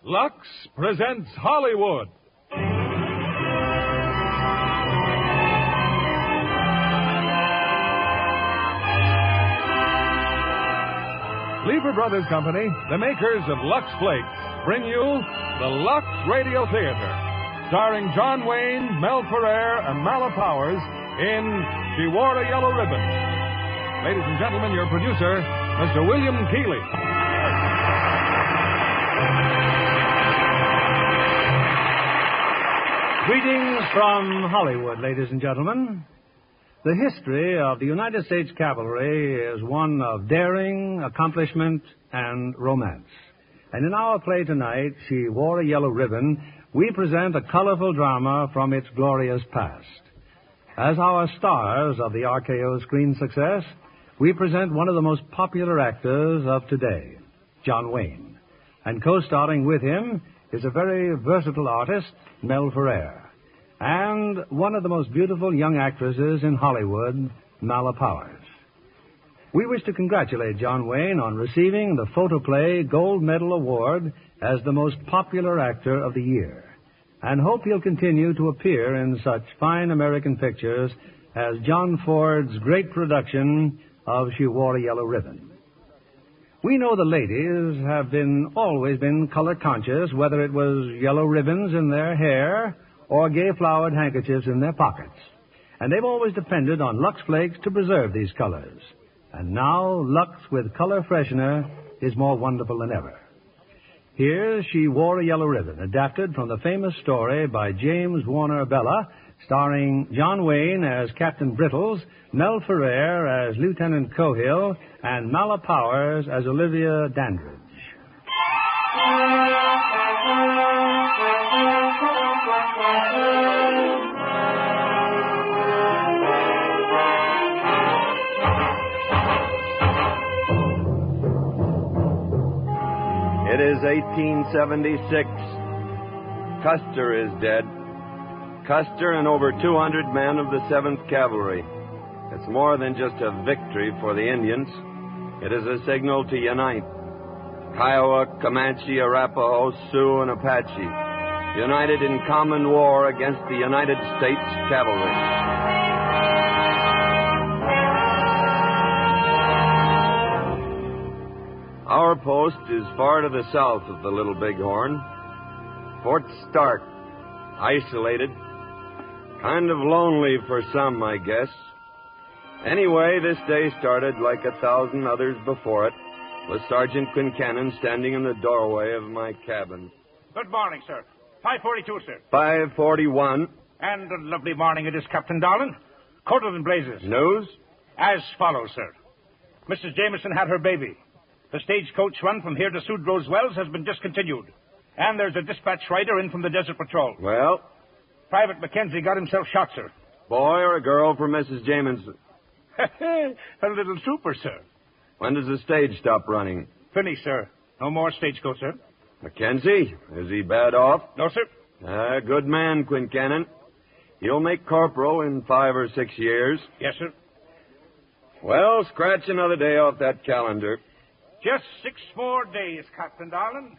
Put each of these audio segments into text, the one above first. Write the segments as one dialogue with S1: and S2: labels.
S1: Lux presents Hollywood. Lever Brothers Company, the makers of Lux Flakes, bring you the Lux Radio Theatre, starring John Wayne, Mel Ferrer, and Marla Powers in She Wore a Yellow Ribbon. Ladies and gentlemen, your producer, Mr. William Keeley.
S2: Greetings from Hollywood, ladies and gentlemen. The history of the United States cavalry is one of daring, accomplishment, and romance. And in our play tonight, She Wore a Yellow Ribbon, we present a colorful drama from its glorious past. As our stars of the RKO screen success, we present one of the most popular actors of today, John Wayne. And co-starring with him is a very versatile artist, Mel Ferrer, and one of the most beautiful young actresses in Hollywood, Marla Powers. We wish to congratulate John Wayne on receiving the Photoplay Gold Medal Award as the most popular actor of the year, and hope he'll continue to appear in such fine American pictures as John Ford's great production of She Wore a Yellow Ribbon. We know the ladies have always been color conscious, whether it was yellow ribbons in their hair or gay flowered handkerchiefs in their pockets. And they've always depended on Lux Flakes to preserve these colors. And now Lux with color freshener is more wonderful than ever. Here's She Wore a Yellow Ribbon, adapted from the famous story by James Warner Bella, starring John Wayne as Captain Brittles, Mel Ferrer as Lieutenant Cohill, and Marla Powers as Olivia Dandridge.
S3: It is 1876. Custer is dead. Custer and over 200 men of the 7th Cavalry. It's more than just a victory for the Indians. It is a signal to unite. Kiowa, Comanche, Arapaho, Sioux, and Apache, united in common war against the United States Cavalry. Our post is far to the south of the Little Bighorn. Fort Stark, isolated, kind of lonely for some, I guess. Anyway, this day started like 1,000 others before it, with Sergeant Quincannon standing in the doorway of my cabin.
S4: Good morning, sir. 542, sir.
S3: 541.
S4: And a lovely morning it is, Captain Darlin. Coated in blazes.
S3: News?
S4: As follows, sir. Mrs. Jameson had her baby. The stagecoach run from here to Sudrow's Wells has been discontinued. And there's a dispatch rider in from the Desert Patrol.
S3: Well?
S4: Private Mackenzie got himself shot, sir.
S3: Boy or a girl for Mrs. Jameson?
S4: A little trooper, sir.
S3: When does the stage stop running?
S4: Finished, sir. No more stagecoach, sir.
S3: Mackenzie, is he bad off?
S4: No, sir.
S3: Good man, Quincannon. He'll make corporal in 5 or 6 years.
S4: Yes, sir.
S3: Well, scratch another day off that calendar.
S4: Just 6 more days, Captain Darlin.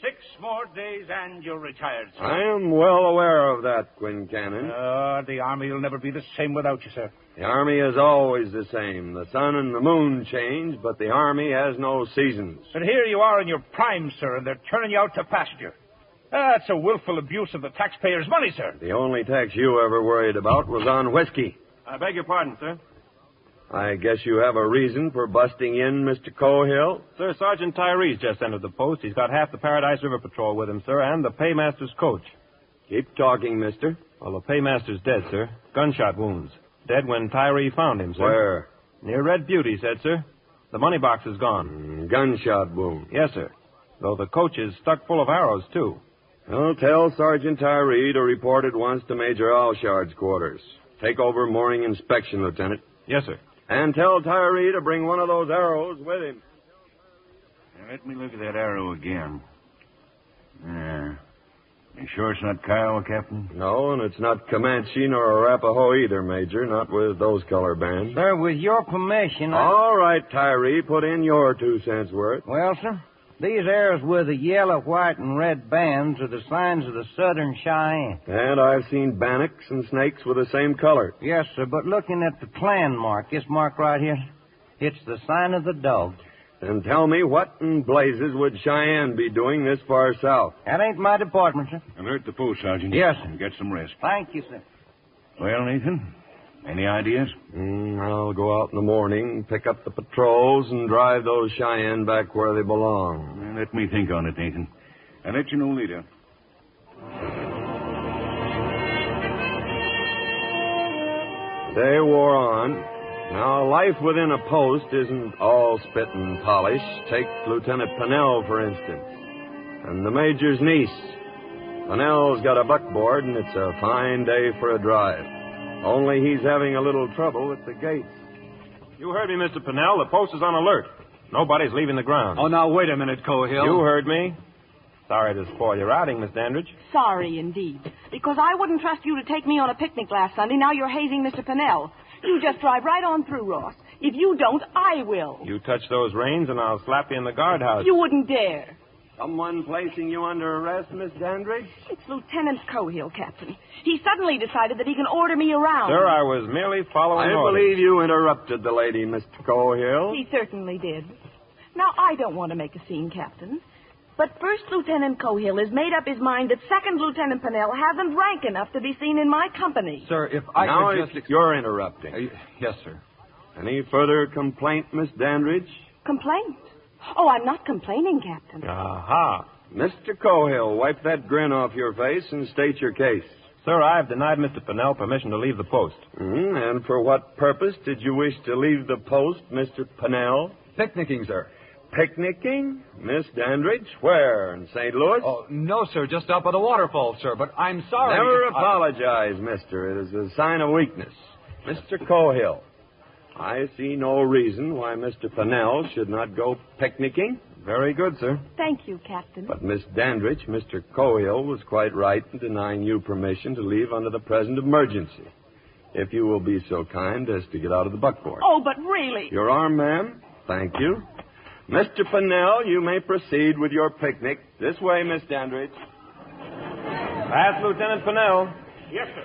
S4: 6 more days and you're retired, sir.
S3: I am well aware of that, Quincannon.
S4: The Army will never be the same without you, sir.
S3: The Army is always the same. The sun and the moon change, but the Army has no seasons.
S4: But here you are in your prime, sir, and they're turning you out to pasture. That's a willful abuse of the taxpayers' money, sir.
S3: The only tax you ever worried about was on whiskey.
S4: I beg your pardon, sir.
S3: I guess you have a reason for busting in, Mr. Cohill?
S5: Sir, Sergeant Tyree's just entered the post. He's got half the Paradise River Patrol with him, sir, and the paymaster's coach.
S3: Keep talking, mister.
S5: Well, the paymaster's dead, sir. Gunshot wounds. Dead when Tyree found him, sir.
S3: Where?
S5: Near Red Butte, he said, sir. The money box is gone.
S3: Gunshot wound.
S5: Yes, sir. Though the coach is stuck full of arrows, too.
S3: Well, tell Sergeant Tyree to report at once to Major Alshard's quarters. Take over morning inspection, Lieutenant.
S5: Yes, sir.
S3: And tell Tyree to bring one of those arrows with him.
S6: Now, let me look at that arrow again. Yeah. You sure it's not Kiowa, Captain?
S3: No, and it's not Comanche nor Arapaho either, Major. Not with those color bands.
S7: Sir, with your permission,
S3: All right, Tyree, put in your 2 cents worth.
S7: Well, sir, These arrows with the yellow, white, and red bands are the signs of the Southern Cheyenne.
S3: And I've seen bannocks and snakes with the same color.
S7: Yes, sir, but looking at the clan mark, this mark right here, it's the sign of the dog.
S3: Then tell me, what in blazes would Cheyenne be doing this far south?
S7: That ain't my department, sir.
S6: Alert the post, Sergeant.
S7: Yes, sir.
S6: And get some rest.
S7: Thank you, sir.
S6: Well, Nathan, any ideas?
S3: I'll go out in the morning, pick up the patrols, and drive those Cheyenne back where they belong.
S6: Well, let me think on it, Nathan. I'll let you know later.
S3: Day wore on. Now, life within a post isn't all spit and polish. Take Lieutenant Pennell, for instance, and the Major's niece. Pennell's got a buckboard, and it's a fine day for a drive. Only he's having a little trouble at the gates.
S5: You heard me, Mr. Pennell. The post is on alert. Nobody's leaving the ground.
S2: Oh, now, wait a minute, Cohill.
S5: You heard me. Sorry to spoil your outing, Miss Dandridge.
S8: Sorry, indeed. Because I wouldn't trust you to take me on a picnic last Sunday. Now you're hazing Mr. Pennell. You just drive right on through, Ross. If you don't, I will.
S5: You touch those reins, and I'll slap you in the guardhouse.
S8: You wouldn't dare.
S3: Someone placing you under arrest, Miss Dandridge?
S8: It's Lieutenant Cohill, Captain. He suddenly decided that he can order me around.
S5: Sir, I was merely following
S3: I
S5: orders.
S3: believe you interrupted the lady, Mr. Cohill.
S8: He certainly did. Now, I don't want to make a scene, Captain. But First Lieutenant Cohill has made up his mind that Second Lieutenant Pennell hasn't rank enough to be seen in my company.
S2: Sir, if I
S3: now
S2: could just...
S3: you're interrupting.
S2: Yes, sir.
S3: Any further complaint, Miss Dandridge?
S8: Complaint? Oh, I'm not complaining, Captain.
S5: Aha.
S3: Mr. Cohill, wipe that grin off your face and state your case.
S5: Sir, I've denied Mr. Pennell permission to leave the post.
S3: And for what purpose did you wish to leave the post, Mr. Pennell?
S2: Picnicking, sir.
S3: Picnicking? Miss Dandridge? Where? In St. Louis?
S2: Oh, no, sir. Just up at the waterfall, sir. But I'm sorry.
S3: Never apologize, mister. It is a sign of weakness. Mr. Cohill, I see no reason why Mr. Pennell should not go picnicking.
S5: Very good, sir.
S8: Thank you, Captain.
S3: But, Miss Dandridge, Mr. Cohill was quite right in denying you permission to leave under the present emergency. If you will be so kind as to get out of the buckboard.
S8: Oh, but really...
S3: Your arm, ma'am. Thank you. Mr. Pennell, you may proceed with your picnic. This way, Miss Dandridge.
S5: That's Lieutenant Pennell.
S4: Yes, sir.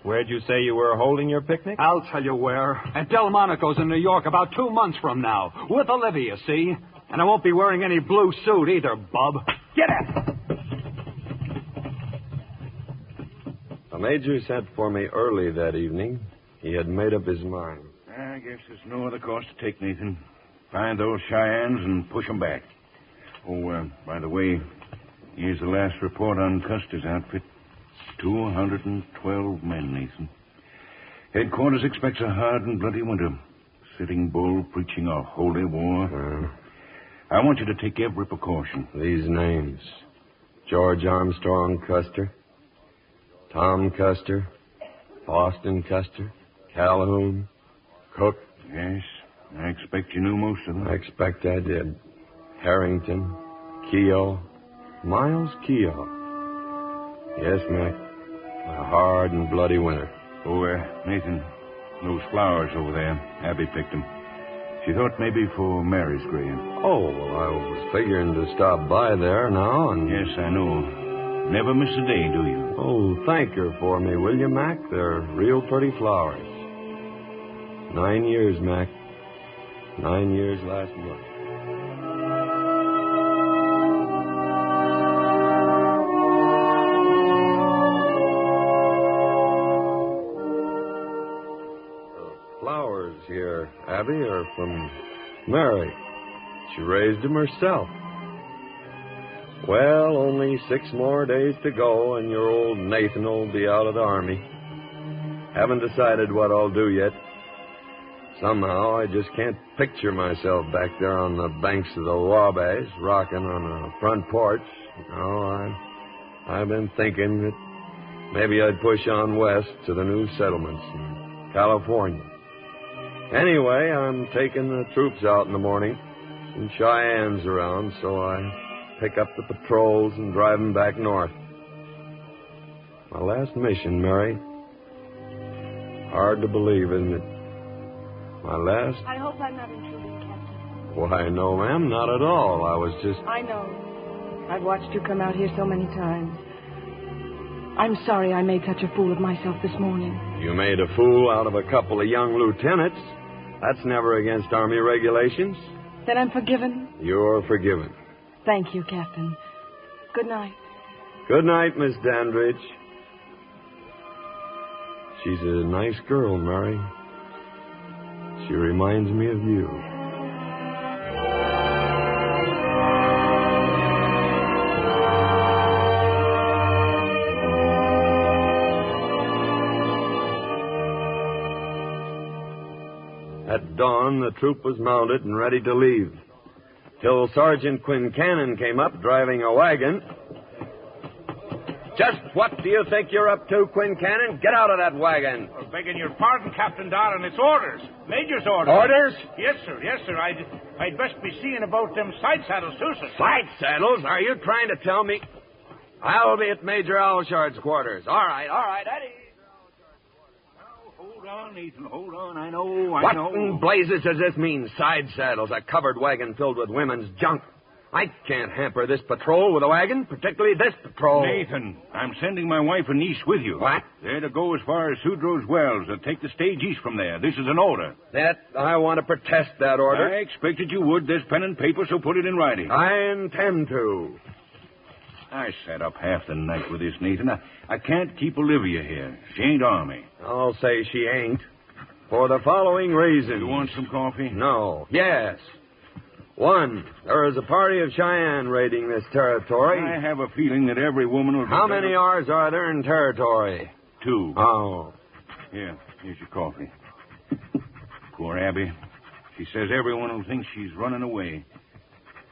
S5: Where'd you say you were holding your picnic?
S2: I'll tell you where. At Delmonico's in New York about 2 months from now. With Olivia, see? And I won't be wearing any blue suit either, bub. Get it!
S3: The Major sent for me early that evening. He had made up his mind.
S6: I guess there's no other course to take, Nathan. Find those Cheyennes and push them back. Oh, by the way, here's the last report on Custer's outfit. 212 men, Nathan. Headquarters expects a hard and bloody winter. Sitting Bull preaching a holy war. I want you to take every precaution.
S3: These names. George Armstrong Custer. Tom Custer. Boston Custer. Calhoun. Cook.
S6: Yes, I expect you knew most of them.
S3: I expect I did. Harrington. Keogh. Miles Keogh. Yes, Mac. A hard and bloody winter.
S6: Oh, Nathan, those flowers over there, Abby picked them. She thought maybe for Mary's grave.
S3: Oh, well, I was figuring to stop by there now and...
S6: Yes, I know. Never miss a day, do you?
S3: Oh, thank her for me, will you, Mac? They're real pretty flowers. 9 years, Mac. 9 years last month. Here, Abby, are from Mary. She raised them herself. Well, only 6 more days to go, and your old Nathan will be out of the Army. Haven't decided what I'll do yet. Somehow, I just can't picture myself back there on the banks of the Wabash, rocking on a front porch. No, I've been thinking that maybe I'd push on west to the new settlements in California. Anyway, I'm taking the troops out in the morning. Some Cheyennes around, so I pick up the patrols and drive them back north. My last mission, Mary. Hard to believe, isn't it? My last...
S8: I hope I'm not intruding, Captain.
S3: Why, no, ma'am, not at all. I was just...
S8: I know. I've watched you come out here so many times. I'm sorry I made such a fool of myself this morning.
S3: You made a fool out of a couple of young lieutenants. That's never against Army regulations.
S8: Then I'm forgiven?
S3: You're forgiven.
S8: Thank you, Captain. Good night.
S3: Good night, Miss Dandridge. She's a nice girl, Mary. She reminds me of you. At dawn, the troop was mounted and ready to leave, till Sergeant Quincannon came up driving a wagon. Just what do you think you're up to, Quincannon? Get out of that wagon.
S4: Oh, begging your pardon, Captain Darlin, it's orders. Major's orders.
S3: Orders?
S4: Yes, sir, yes, sir. I'd best be seeing about them side saddles, too, sir.
S3: Side saddles? Are you trying to tell me? I'll be at Major Alshard's quarters. All right, Eddie.
S6: Hold on, Nathan, hold on. I know.
S3: What in blazes does this mean, side saddles? A covered wagon filled with women's junk. I can't hamper this patrol with a wagon, particularly this patrol.
S6: Nathan, I'm sending my wife and niece with you.
S3: What?
S6: They're to go as far as Sudrow's Wells and take the stage east from there. This is an order.
S3: I want to protest that order.
S6: I expected you would. There's pen and paper, so put it in writing.
S3: I intend to.
S6: I sat up half the night with this, Nathan. I can't keep Olivia here. She ain't Army.
S3: I'll say she ain't. For the following reason.
S6: You want some coffee?
S3: No. Yes. One, there is a party of Cheyenne raiding this territory.
S6: I have a feeling that every woman will...
S3: How many R's are there in territory?
S6: 2.
S3: Oh.
S6: Here, here's your coffee. Poor Abby. She says everyone will think she's running away.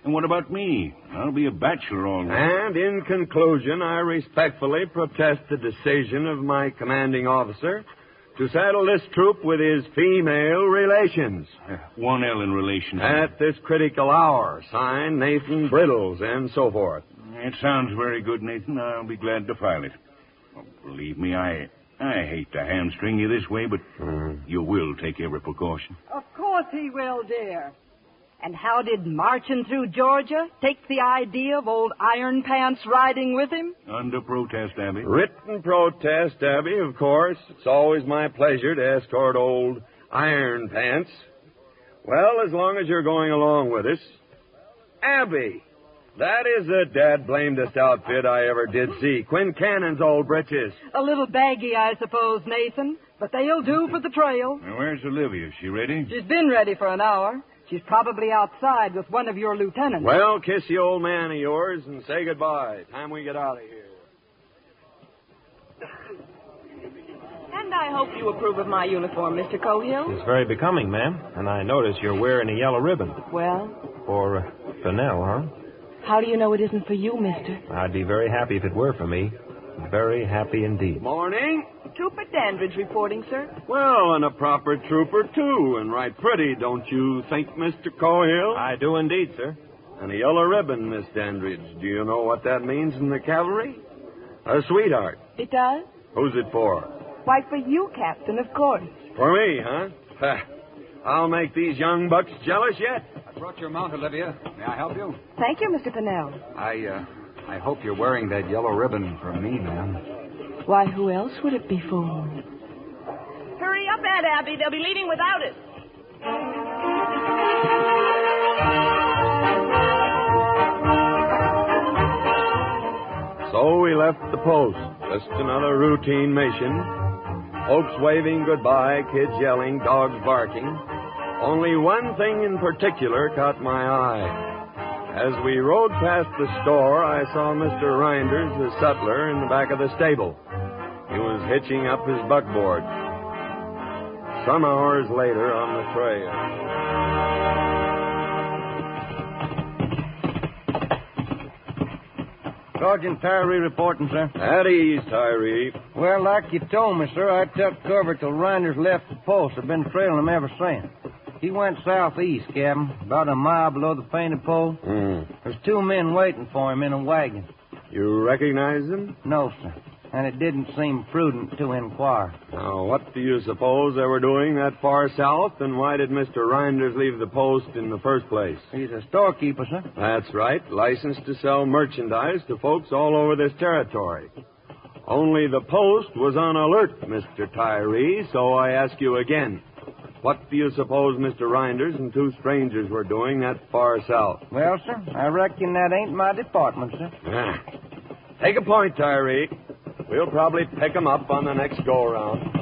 S6: And what about me? I'll be a bachelor all right.
S3: And in conclusion, I respectfully protest the decision of my commanding officer to saddle this troop with his female relations.
S6: 1 L in relation.
S3: At this critical hour. Signed, Nathan Brittles, and so forth.
S6: It sounds very good, Nathan. I'll be glad to file it. Oh, believe me, I hate to hamstring you this way, but you will take every precaution.
S9: Of course he will, dear. And how did marching through Georgia take the idea of old Iron Pants riding with him?
S6: Under protest, Abby.
S3: Written protest, Abby, of course. It's always my pleasure to escort old Iron Pants. Well, as long as you're going along with us. Abby, that is the dad-blamedest outfit I ever did see. Quincannon's old britches.
S9: A little baggy, I suppose, Nathan. But they'll do for the trail.
S6: Now, where's Olivia? Is she ready?
S9: She's been ready for an hour. She's probably outside with one of your lieutenants.
S3: Well, kiss the old man of yours and say goodbye. Time we get out of here.
S8: And I hope you approve of my uniform, Mr. Cohill.
S5: It's very becoming, ma'am. And I notice you're wearing a yellow ribbon.
S8: Well?
S5: For Fennell, huh?
S8: How do you know it isn't for you, mister?
S5: I'd be very happy if it were for me. Very happy indeed.
S3: Morning.
S8: Trooper Dandridge reporting, sir.
S3: Well, and a proper trooper, too, and right pretty, don't you think, Mr. Cohill?
S5: I do indeed, sir.
S3: And a yellow ribbon, Miss Dandridge. Do you know what that means in the cavalry? A sweetheart.
S8: It does?
S3: Who's it for?
S8: Why, for you, Captain, of course.
S3: For me, huh? I'll make these young bucks jealous yet.
S10: I brought your mount, Olivia. May I help you?
S8: Thank you, Mr. Pennell.
S10: I hope you're wearing that yellow ribbon for me, ma'am.
S8: Why, who else would it be for? Hurry up, Aunt Abby. They'll be leaving without it.
S3: So we left the post. Just another routine mission. Folks waving goodbye, kids yelling, dogs barking. Only one thing in particular caught my eye. As we rode past the store, I saw Mr. Reinders, the sutler, in the back of the stable. He was hitching up his buckboard. Some hours later on the trail.
S7: Sergeant Tyree reporting, sir.
S3: At ease, Tyree.
S7: Well, like you told me, sir, I took cover till Reinders left the post. I've been trailing him ever since. He went southeast, Captain, about a mile below the painted pole. There's 2 men waiting for him in a wagon.
S3: You recognize them?
S7: No, sir. and it didn't seem prudent to inquire.
S3: Now, what do you suppose they were doing that far south, and why did Mr. Reinders leave the post in the first place?
S7: He's a storekeeper, sir.
S3: That's right, licensed to sell merchandise to folks all over this territory. Only the post was on alert, Mr. Tyree, so I ask you again. What do you suppose Mr. Reinders and two strangers were doing that far south?
S7: Well, sir, I reckon that ain't my department, sir.
S3: Take a point, Tyree. We'll probably pick 'em up on the next go-around.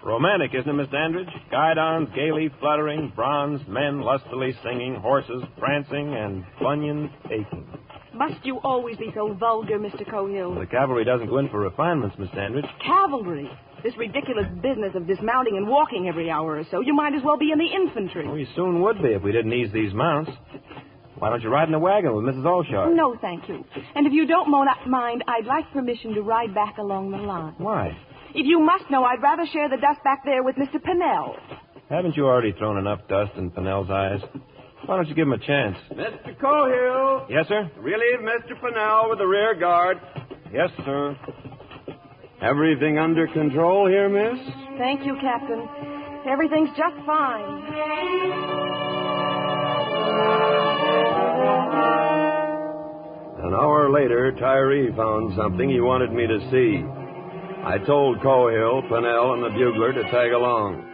S5: Romantic, isn't it, Miss Dandridge? Guidons gaily fluttering, bronze men lustily singing, horses prancing, and bunions aching.
S8: Must you always be so vulgar, Mr. Cohill?
S5: The cavalry doesn't go in for refinements, Miss Dandridge.
S8: Cavalry? This ridiculous business of dismounting and walking every hour or so, you might as well be in the infantry.
S5: We soon would be if we didn't ease these mounts. Why don't you ride in the wagon with Mrs. Alshar?
S8: No, thank you. And if you don't mind, I'd like permission to ride back along the line.
S5: Why?
S8: If you must know, I'd rather share the dust back there with Mr. Pennell.
S5: Haven't you already thrown enough dust in Pennell's eyes? Why don't you give him a chance?
S3: Mr. Cohill.
S5: Yes, sir?
S3: Relieve Mr. Pennell with the rear guard.
S5: Yes, sir.
S3: Everything under control here, miss?
S8: Thank you, Captain. Everything's just fine.
S3: An hour later, Tyree found something he wanted me to see. I told Cohill, Pennell, and the bugler to tag along.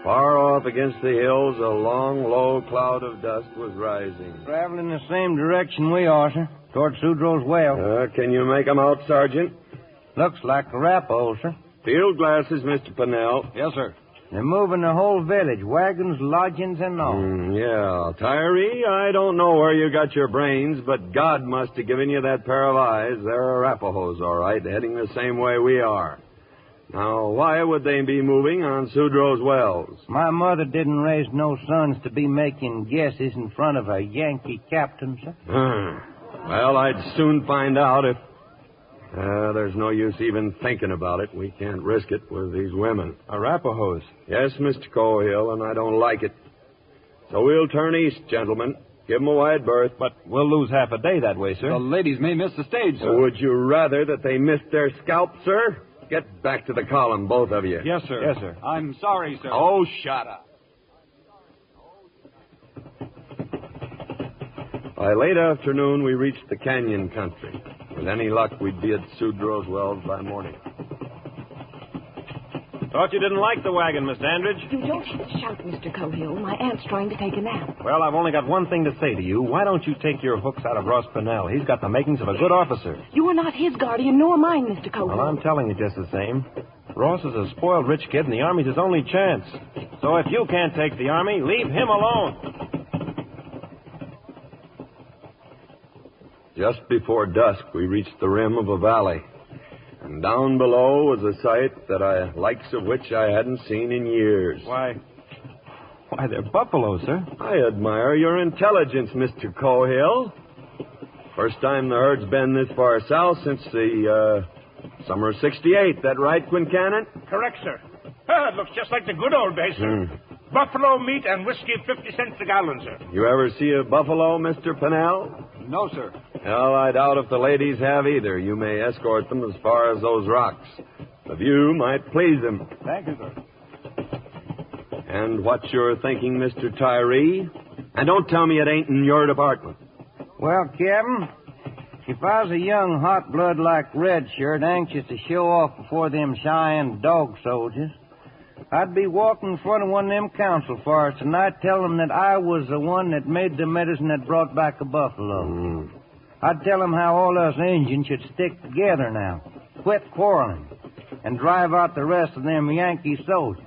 S3: Far off against the hills, a long, low cloud of dust was rising.
S7: Traveling the same direction we are, sir, toward Sudrow's well.
S3: Can you make 'em out, Sergeant?
S7: Looks like Arapaho, sir.
S3: Field glasses, Mr. Pennell.
S10: Yes, sir.
S7: They're moving the whole village, wagons, lodgings, and all.
S3: Yeah. Tyree, I don't know where you got your brains, but God must have given you that pair of eyes. They're Arapahoes, all right, heading the same way we are. Now, why would they be moving on Sudrow's wells?
S7: My mother didn't raise no sons to be making guesses in front of a Yankee captain, sir.
S3: Well, I'd soon find out if... there's no use even thinking about it. We can't risk it with these women.
S5: Arapahoes?
S3: Yes, Mr. Cohill, and I don't like it. So we'll turn east, gentlemen. Give 'em a wide berth.
S5: But we'll lose half a day that way, sir.
S10: The ladies may miss the stage, sir.
S3: Would you rather that they missed their scalp, sir? Get back to the column, both of you.
S5: Yes, sir. Yes, sir.
S10: I'm sorry, sir.
S3: Oh, shut up. By late afternoon, we reached the canyon country. With any luck, we'd be at Sudrow's wells by morning.
S5: Thought you didn't like the wagon, Miss Dandridge.
S8: You don't have to shout, Mr. Cohill. My aunt's trying to take a nap.
S5: Well, I've only got one thing to say to you. Why don't you take your hooks out of Ross Pennell? He's got the makings of a good officer.
S8: You are not his guardian, nor mine, Mr. Cohill.
S5: Well, I'm telling you just the same. Ross is a spoiled rich kid, and the Army's his only chance. So if you can't take the Army, leave him alone.
S3: Just before dusk, we reached the rim of a valley. And down below was a sight that likes of which I hadn't seen in years.
S5: Why, they're buffaloes, sir.
S3: I admire your intelligence, Mr. Cohill. First time the herd's been this far south since the summer of '68. That right, Quincannon?
S4: Correct, sir. It looks just like the good old days, sir. Buffalo meat and whiskey 50 cents a gallon, sir.
S3: You ever see a buffalo, Mr. Pennell?
S10: No, sir.
S3: Well, I doubt if the ladies have either. You may escort them as far as those rocks. The view might please them.
S10: Thank you, sir.
S3: And what you're thinking, Mr. Tyree? And don't tell me it ain't in your department.
S7: Well, Captain, if I was a young hot blood like Redshirt, anxious to show off before them Cheyenne dog soldiers, I'd be walking in front of one of them council fires tonight telling them that I was the one that made the medicine that brought back a buffalo. I'd tell them how all us Indians should stick together now, quit quarreling, and drive out the rest of them Yankee soldiers.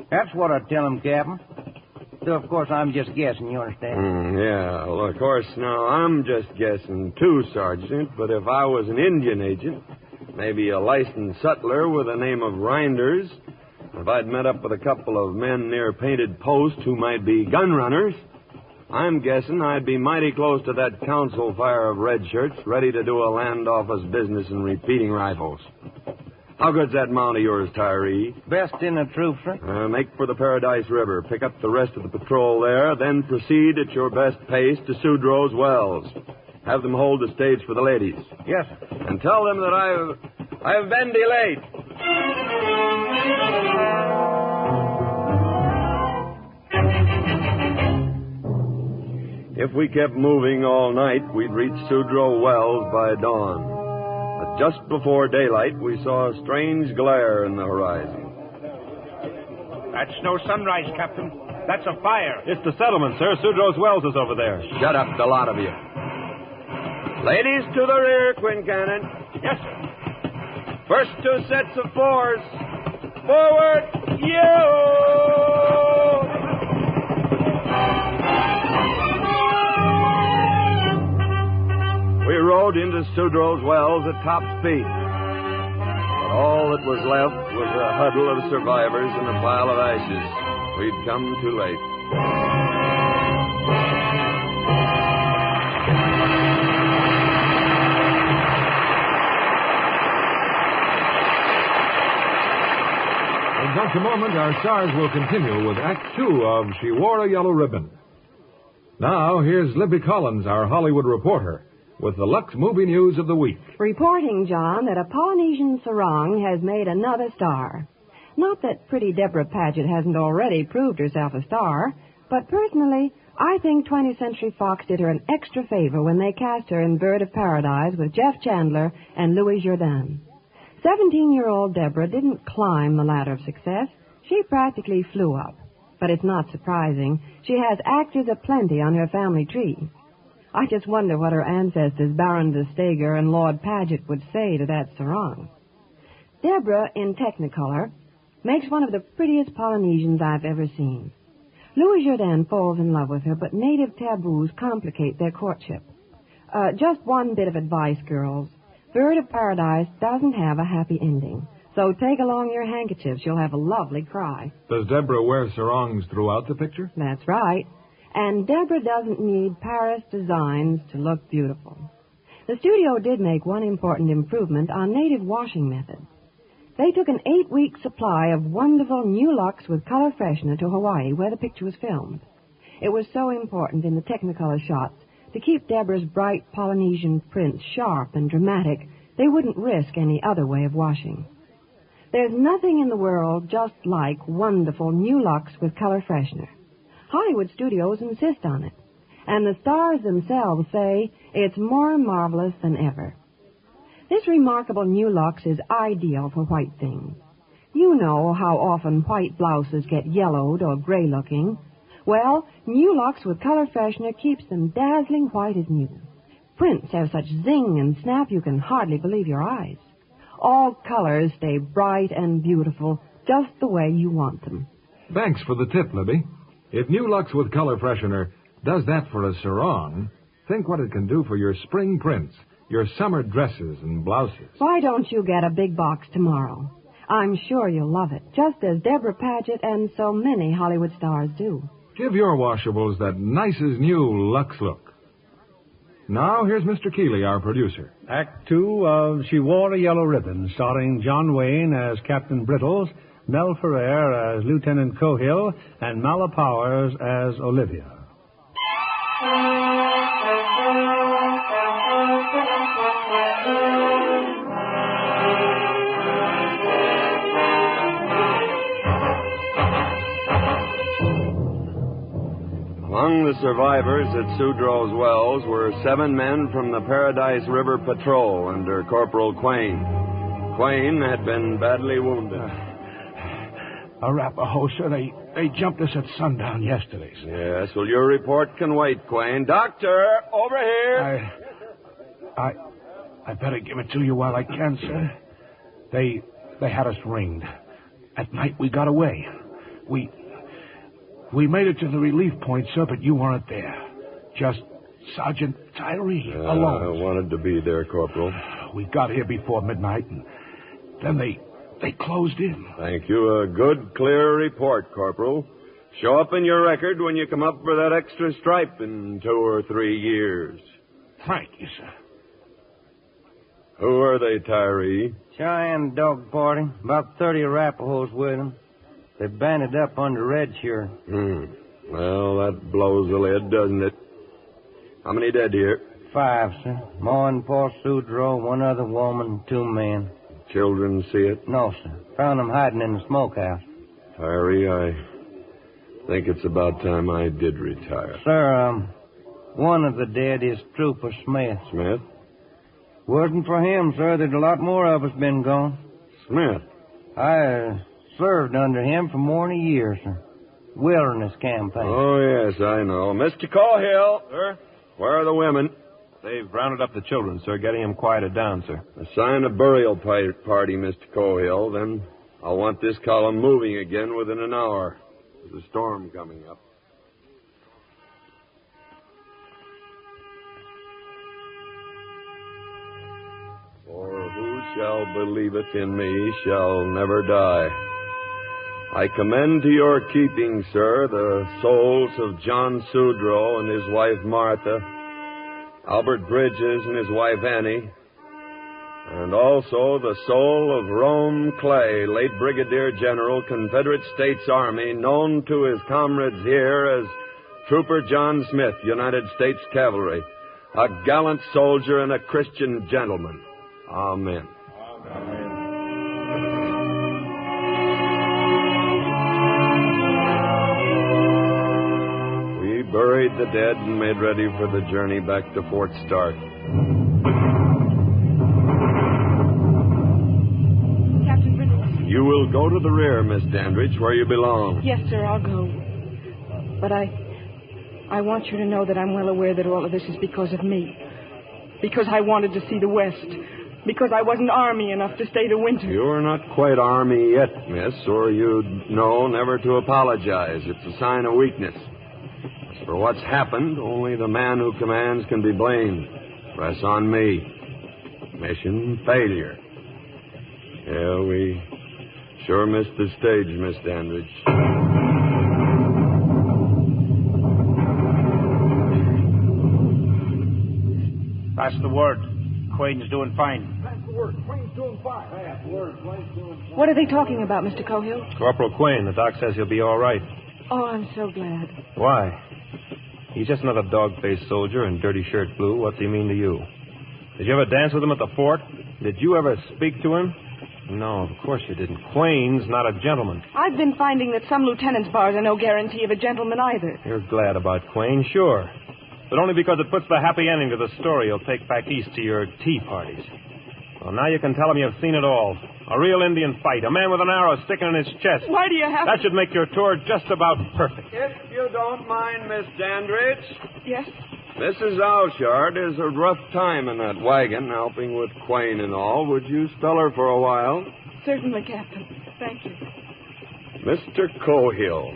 S7: That's what I'd tell them, Captain. Though, of course, I'm just guessing, you understand?
S3: Yeah, well, of course, now, I'm just guessing, too, Sergeant, but if I was an Indian agent, maybe a licensed sutler with the name of Reinders, if I'd met up with a couple of men near Painted Post who might be gun runners, I'm guessing I'd be mighty close to that council fire of red shirts, ready to do a land office business in repeating rifles. How good's that mount of yours, Tyree?
S7: Best in the troop, sir.
S3: Make for the Paradise River. Pick up the rest of the patrol there, then proceed at your best pace to Sudrow's Wells. Have them hold the stage for the ladies.
S7: Yes, sir.
S3: And tell them that I've been delayed. If we kept moving all night, we'd reach Sudrow Wells by dawn. But just before daylight, we saw a strange glare in the horizon.
S4: That's no sunrise, Captain. That's a fire.
S5: It's the settlement, sir. Sudrow's Wells is over there.
S3: Shut up, the lot of you. Ladies to the rear, Quincannon.
S4: Yes, sir.
S3: First 2 sets of 4s. Forward, you! We rode into Sudrow's Wells at top speed. But all that was left was a huddle of survivors and a pile of ashes. We'd come too late.
S1: In just a moment, our stars will continue with Act 2 of She Wore a Yellow Ribbon. Now, here's Libby Collins, our Hollywood reporter, with the Lux movie news of the week.
S11: Reporting, John, that a Polynesian sarong has made another star. Not that pretty Deborah Paget hasn't already proved herself a star, but personally, I think 20th Century Fox did her an extra favor when they cast her in Bird of Paradise with Jeff Chandler and Louis Jourdan. 17-year-old Deborah didn't climb the ladder of success. She practically flew up. But it's not surprising. She has actors aplenty on her family tree. I just wonder what her ancestors, Baron de Steger and Lord Paget, would say to that sarong. Deborah, in Technicolor, makes one of the prettiest Polynesians I've ever seen. Louis Jourdan falls in love with her, but native taboos complicate their courtship. Just one bit of advice, girls. Bird of Paradise doesn't have a happy ending. So take along your handkerchiefs. You'll have a lovely cry.
S1: Does Deborah wear sarongs throughout the picture?
S11: That's right. And Deborah doesn't need Paris designs to look beautiful. The studio did make one important improvement on native washing methods. They took an 8-week supply of wonderful new Lux with color freshener to Hawaii, where the picture was filmed. It was so important in the Technicolor shots to keep Deborah's bright Polynesian prints sharp and dramatic, they wouldn't risk any other way of washing. There's nothing in the world just like wonderful new Lux with color freshener. Hollywood studios insist on it, and the stars themselves say it's more marvelous than ever. This remarkable new Lux is ideal for white things. You know how often white blouses get yellowed or gray-looking. Well, new Lux with color freshener keeps them dazzling white as new. Prints have such zing and snap you can hardly believe your eyes. All colors stay bright and beautiful, just the way you want them.
S1: Thanks for the tip, Libby. If new Lux with color freshener does that for a sarong, think what it can do for your spring prints, your summer dresses and blouses.
S11: Why don't you get a big box tomorrow? I'm sure you'll love it, just as Deborah Paget and so many Hollywood stars do.
S1: Give your washables that nicest new Lux look. Now, here's Mr. Keeley, our producer.
S2: Act 2 of She Wore a Yellow Ribbon, starring John Wayne as Captain Brittles, Mel Ferrer as Lieutenant Cohill, and Mala Powers as Olivia.
S3: Among the survivors at Sudrow's Wells were 7 men from the Paradise River Patrol under Corporal Quayne. Quayne had been badly wounded.
S6: Arapaho, sir, they jumped us at sundown yesterday, sir.
S3: Yes, well, your report can wait, Quayne. Doctor, over here.
S6: I better give it to you while I can, sir. They had us ringed. At night, we got away. We made it to the relief point, sir, but you weren't there. Just Sergeant Tyree alone.
S3: I wanted to be there, Corporal.
S6: We got here before midnight, and then they closed in.
S3: Thank you. A good, clear report, Corporal. Show up in your record when you come up for that extra stripe in 2 or 3 years.
S6: Thank you, sir.
S3: Who are they, Tyree?
S7: Cheyenne dog party. About 30 Arapahoes with them. They banded up under Red Shirt.
S3: Well, that blows the lid, doesn't it? How many dead here?
S7: 5, sir. Ma and Pa Sudro, one other woman, 2 men.
S3: Children see it?
S7: No, sir. Found them hiding in the smokehouse.
S3: Tyree, I think it's about time I did retire.
S7: Sir, one of the dead is Trooper Smith.
S3: Smith?
S7: Wasn't for him, sir, there'd a lot more of us been gone.
S3: Smith?
S7: I served under him for more than a year, sir. Wilderness campaign.
S3: Oh, yes, I know. Mr. Cahill.
S5: Sir?
S3: Where are the women?
S5: They've rounded up the children, sir, getting them quieted down, sir.
S3: Assign a burial party, Mr. Cahill. Then I'll want this column moving again within an hour. There's a storm coming up. For who shall believeth in me shall never die. I commend to your keeping, sir, the souls of John Sudro and his wife Martha, Albert Bridges and his wife Annie, and also the soul of Rome Clay, late Brigadier General, Confederate States Army, known to his comrades here as Trooper John Smith, United States Cavalry, a gallant soldier and a Christian gentleman. Amen. Amen. We buried the dead and made ready for the journey back to Fort Stark.
S8: Captain Brittles.
S3: You will go to the rear, Miss Dandridge, where you belong.
S8: Yes, sir, I'll go. But I want you to know that I'm well aware that all of this is because of me. Because I wanted to see the West. Because I wasn't Army enough to stay the winter.
S3: You're not quite Army yet, miss, or you'd know never to apologize. It's a sign of weakness. As for what's happened, only the man who commands can be blamed. Press on me. Mission failure. Yeah, we sure missed the stage, Miss Dandridge.
S4: Pass the word. Quain's doing fine.
S8: What are they talking about, Mr. Cahill?
S5: Corporal Quain, the doc says he'll be all right.
S8: Oh, I'm so glad.
S5: Why? He's just another dog-faced soldier in dirty shirt blue. What's he mean to you? Did you ever dance with him at the fort? Did you ever speak to him? No, of course you didn't. Quain's not a gentleman.
S8: I've been finding that some lieutenants' bars are no guarantee of a gentleman either.
S5: You're glad about Quain, sure. But only because it puts the happy ending to the story you'll take back east to your tea parties. Well, now you can tell him you've seen it all. A real Indian fight, a man with an arrow sticking in his chest.
S8: Why do you have
S5: That should make your tour just about perfect.
S3: If you don't mind, Miss Dandridge.
S8: Yes?
S3: Mrs. Alshard is a rough time in that wagon, helping with Quain and all. Would you spell her for a while?
S8: Certainly, Captain. Thank you.
S3: Mr. Cahill,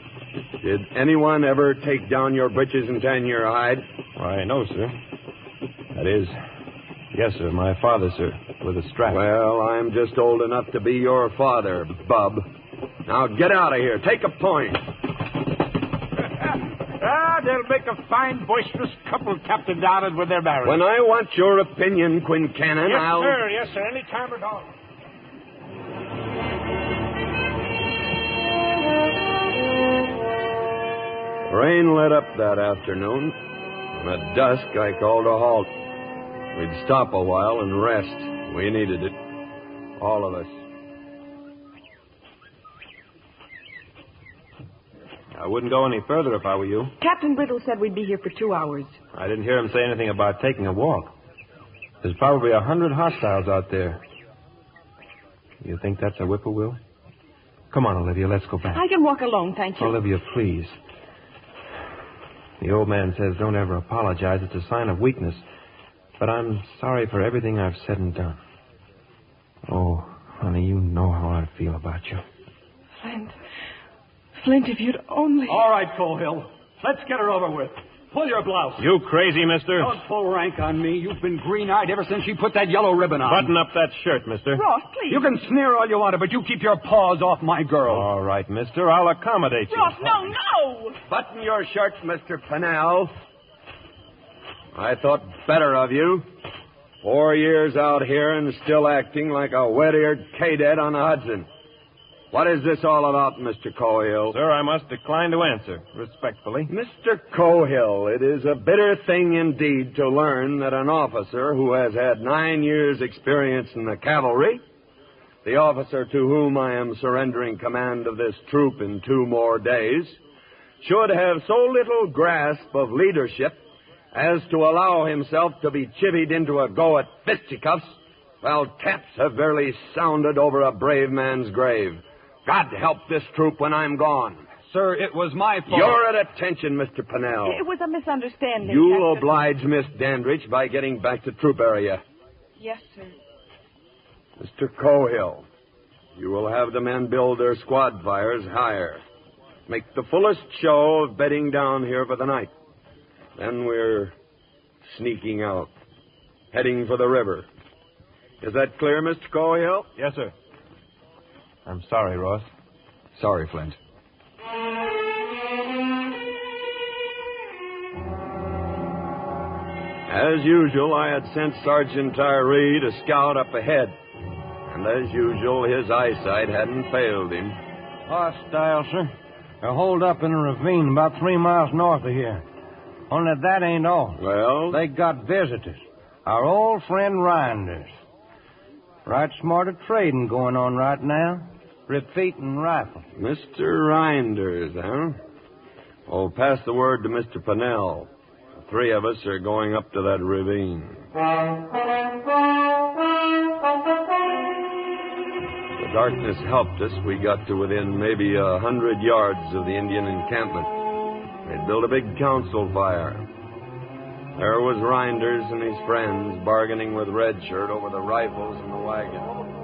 S3: did anyone ever take down your breeches and tan your hide?
S5: Why, no, sir. That is, yes, sir, my father, sir, with a strap.
S3: Well, I'm just old enough to be your father, bub. Now get out of here. Take a point.
S4: They'll make a fine, boisterous couple, Captain Donald, when they're married.
S3: When I want your opinion, Quincannon, I'll...
S4: Yes, sir, any time at all.
S3: Rain let up that afternoon, and at dusk I called a halt. We'd stop a while and rest. We needed it. All of us.
S5: I wouldn't go any further if I were you.
S8: Captain Brittles said we'd be here for 2 hours.
S5: I didn't hear him say anything about taking a walk. There's probably 100 hostiles out there. You think that's a whippoorwill? Come on, Olivia, let's go back.
S8: I can walk alone, thank you.
S5: Olivia, please. The old man says don't ever apologize. It's a sign of weakness. But I'm sorry for everything I've said and done. Oh, honey, you know how I feel about you.
S8: Flint, if you'd only...
S12: All right, Cahill. Let's get her over with. Pull your blouse.
S5: You crazy, mister?
S12: Don't pull rank on me. You've been green-eyed ever since she put that yellow ribbon on.
S5: Button up that shirt, mister.
S8: Ross, please.
S12: You can sneer all you want to, but you keep your paws off my girl.
S5: All right, mister. I'll accommodate you.
S8: Ross, no!
S3: Button your shirts, Mr. Pennell. I thought better of you. 4 years out here and still acting like a wet-eared cadet on the Hudson. What is this all about, Mr. Cohill?
S5: Sir, I must decline to answer, respectfully.
S3: Mr. Cohill, it is a bitter thing indeed to learn that an officer who has had 9 years' experience in the cavalry, the officer to whom I am surrendering command of this troop in 2 more days, should have so little grasp of leadership as to allow himself to be chivied into a go at fisticuffs while taps have barely sounded over a brave man's grave. God help this troop when I'm gone.
S12: Sir, it was my fault.
S3: You're at attention, Mr. Pennell.
S8: It was a misunderstanding.
S3: You'll oblige Miss Dandridge by getting back to troop area.
S8: Yes, sir.
S3: Mr. Cohill, you will have the men build their squad fires higher. Make the fullest show of bedding down here for the night. Then we're sneaking out, heading for the river. Is that clear, Mr. Cohill?
S5: Yes, sir. I'm sorry, Ross.
S10: Sorry, Flint.
S3: As usual, I had sent Sergeant Tyree to scout up ahead. And as usual, his eyesight hadn't failed him.
S7: Hostile, sir. They're holed up in a ravine about 3 miles north of here. Only that ain't all.
S3: Well?
S7: They got visitors. Our old friend Rinders. Right smart of trading going on right now. Repeating rifles.
S3: Mr. Rinders, huh? Oh, pass the word to Mr. Pennell. The 3 of us are going up to that ravine. The darkness helped us. We got to within maybe 100 yards of the Indian encampment. They'd built a big council fire. There was Rinders and his friends bargaining with Redshirt over the rifles and the wagon.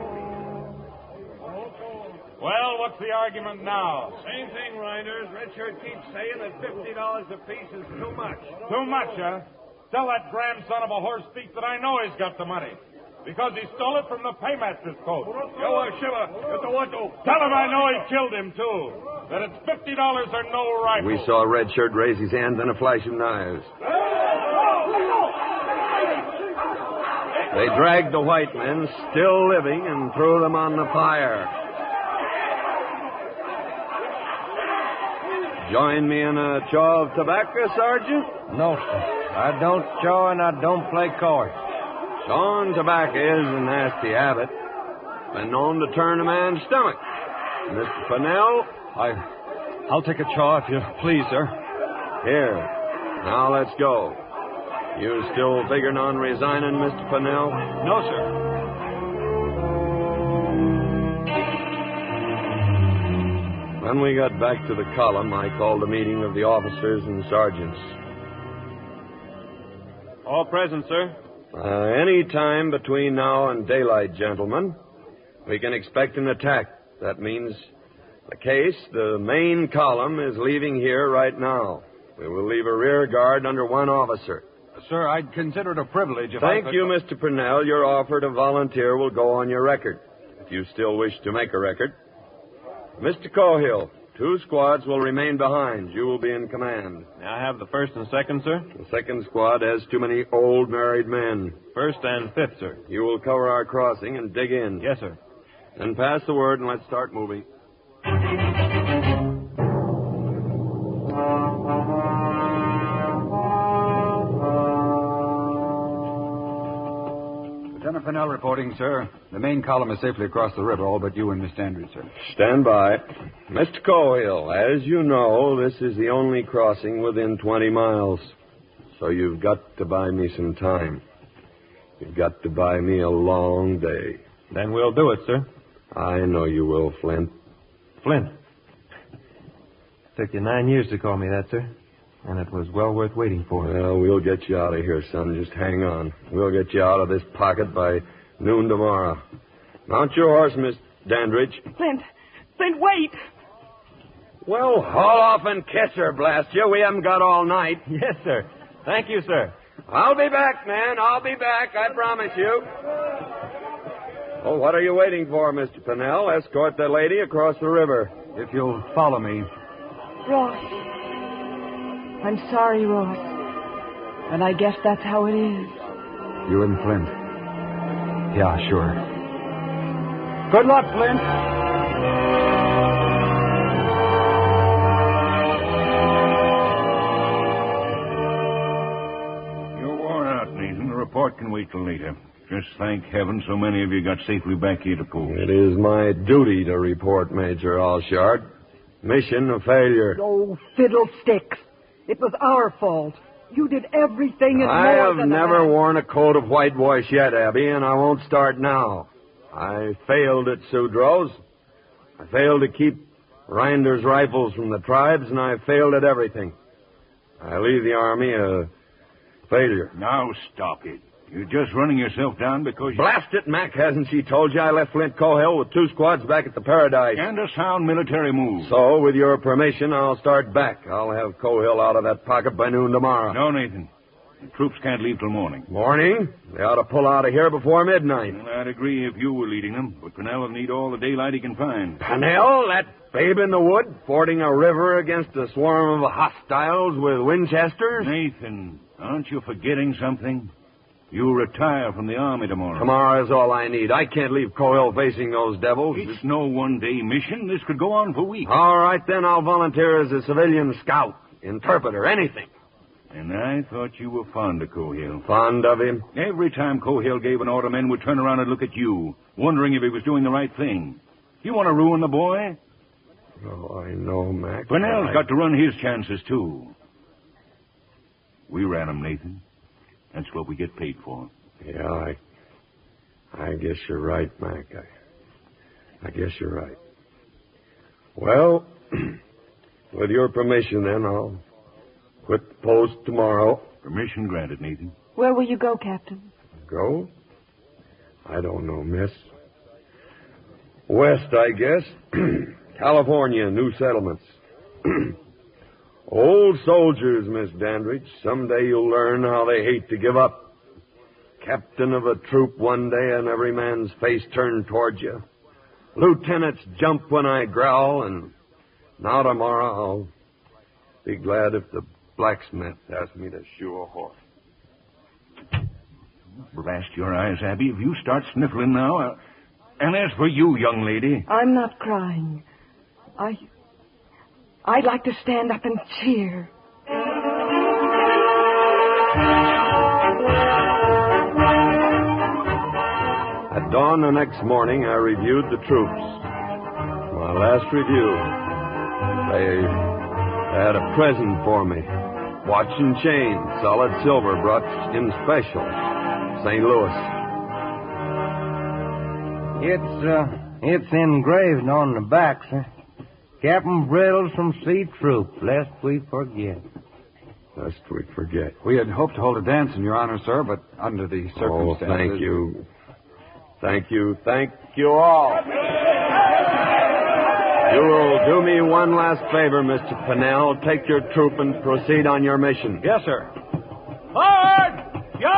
S1: Well, what's the argument now? Same thing, Rinders. Redshirt keeps saying that $50 apiece is too much. Too much, huh? Tell that grandson of a horse thief that I know he's got the money. Because he stole it from the paymaster's coat. Tell him I know he killed him, too. That it's $50 or no rifle.
S3: We saw Redshirt raise his hand and a flash of knives. They dragged the white men, still living, and threw them on the fire. Join me in a chaw of tobacco, Sergeant?
S7: No, sir. I don't chaw and I don't play cards.
S3: Chawing tobacco is a nasty habit. Been known to turn a man's stomach. Mr. Pennell?
S10: I'll take a chaw if you please, sir.
S3: Here. Now let's go. You still figuring on resigning, Mr. Pennell?
S10: No, sir.
S3: When we got back to the column, I called a meeting of the officers and sergeants.
S5: All present, sir.
S3: Any time between now and daylight, gentlemen, we can expect an attack. That means the main column is leaving here right now. We will leave a rear guard under 1 officer.
S10: Sir, I'd consider it a privilege if
S3: Thank you, Mr. Purnell. Your offer to volunteer will go on your record, if you still wish to make a record. Mr. Cohill, 2 squads will remain behind. You will be in command.
S5: May I have the 1st and 2nd, sir?
S3: The 2nd squad has too many old married men.
S5: 1st and 5th, sir.
S3: You will cover our crossing and dig in.
S5: Yes, sir.
S3: Then pass the word and let's start moving.
S10: Lieutenant Pennell reporting, sir. The main column is safely across the river, all but you and Miss Dandridge, sir.
S3: Stand by. Mr. Cohill, as you know, this is the only crossing within 20 miles. So you've got to buy me some time. You've got to buy me a long day.
S5: Then we'll do it, sir.
S3: I know you will, Flint.
S5: Flint. Took you 9 years to call me that, sir. And it was well worth waiting for.
S3: Well, we'll get you out of here, son. Just hang on. We'll get you out of this pocket by noon tomorrow. Mount your horse, Miss Dandridge.
S8: Flint, wait.
S3: Well, haul off and kiss her, blast you. We haven't got all night.
S5: Yes, sir. Thank you, sir.
S3: I'll be back, man. I'll be back. I promise you. Oh, what are you waiting for, Mr. Pennell? Escort the lady across the river.
S10: If you'll follow me.
S8: Ross. I'm sorry, Ross. And I guess that's how it is.
S10: You and Flint. Yeah, sure.
S12: Good luck, Flint.
S6: You're worn out, Nathan. The report can wait till later. Just thank heaven so many of you got safely back here to post.
S3: It is my duty to report, Major Allshard. Mission a failure.
S9: Oh, fiddlesticks. It was our fault. You did everything and
S3: I
S9: more
S3: have
S9: than
S3: never
S9: that.
S3: worn a coat of whitewash yet, Abby, and I won't start now. I failed at Sudrow's. I failed to keep Reinder's rifles from the tribes, and I failed at everything. I leave the Army a failure.
S6: Now stop it. You're just running yourself down because you...
S3: Blast it, Mac. Hasn't she told you I left Flint Cohill with 2 squads back at the Paradise?
S6: And a sound military move.
S3: So, with your permission, I'll start back. I'll have Cohill out of that pocket by noon tomorrow.
S6: No, Nathan. The troops can't leave till morning.
S3: Morning? They ought to pull out of here before midnight.
S6: Well, I'd agree if you were leading them, but Pennell will need all the daylight he can find.
S3: Pennell? That babe in the wood? Fording a river against a swarm of hostiles with Winchesters?
S6: Nathan, aren't you forgetting something? You retire from the Army tomorrow.
S3: Tomorrow is all I need. I can't leave Cohill facing those devils.
S6: It's no one-day mission. This could go on for weeks.
S3: All right, then I'll volunteer as a civilian scout, interpreter, anything.
S6: And I thought you were fond of Cohill.
S3: Fond of him?
S6: Every time Cohill gave an order, men would turn around and look at you, wondering if he was doing the right thing. You want to ruin the boy?
S3: Oh, I know, Mac.
S6: Pennell's got to run his chances, too. We ran him, Nathan. That's what we get paid for.
S3: Yeah, I guess you're right, Mac. I guess you're right. Well, with your permission, then, I'll quit the post tomorrow.
S6: Permission granted, Nathan.
S11: Where will you go, Captain?
S3: Go? I don't know, miss. West, I guess. California, new settlements. Old soldiers, Miss Dandridge. Someday you'll learn how they hate to give up. Captain of a troop one day and every man's face turned toward you. Lieutenants jump when I growl, and now tomorrow I'll be glad if the blacksmith asks me to shoe a horse.
S6: Blast your eyes, Abby, if you start sniffling now. And as for you, young lady...
S8: I'm not crying. I'd like to stand up and cheer.
S3: At dawn the next morning, I reviewed the troops. My last review. They had a present for me. Watch and chain, solid silver, brought in special. St. Louis.
S7: It's engraved on the back, sir. Captain Brittles from C Troop, lest we forget.
S3: Lest we forget.
S10: We had hoped to hold a dance in your honor, sir, but under the circumstances...
S3: Oh, thank you. Thank you. Thank you all. You will do me one last favor, Mr. Pennell. Take your troop and proceed on your mission.
S5: Yes, sir.
S4: Forward! Yo!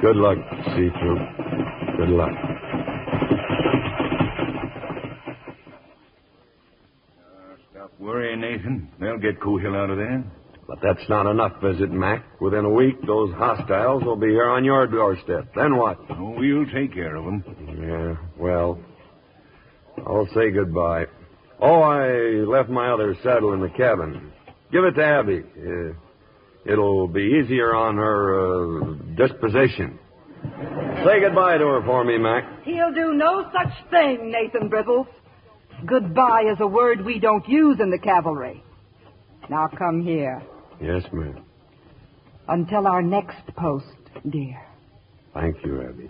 S3: Good luck, C Troop. Good luck.
S6: Stop worrying, Nathan. They'll get Cohill out of there.
S3: But that's not enough, is it, Mac? Within a week, those hostiles will be here on your doorstep. Then what?
S6: Oh, we'll take care of them.
S3: Yeah, well, I'll say goodbye. Oh, I left my other saddle in the cabin. Give it to Abby. It'll be easier on her disposition. Say goodbye to her for me, Mac.
S9: He'll do no such thing, Nathan Brittles. Goodbye is a word we don't use in the cavalry. Now come here.
S3: Yes, ma'am.
S9: Until our next post, dear.
S3: Thank you, Abby.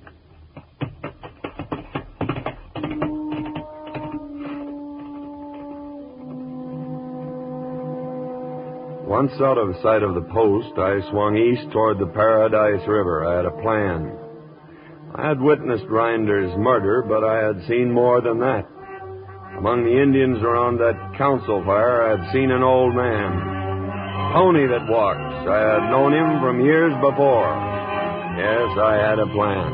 S3: Once out of sight of the post, I swung east toward the Paradise River. I had a plan. I had witnessed Reinder's murder, but I had seen more than that. Among the Indians around that council fire, I had seen an old man. Pony that walks. I had known him from years before. Yes, I had a plan.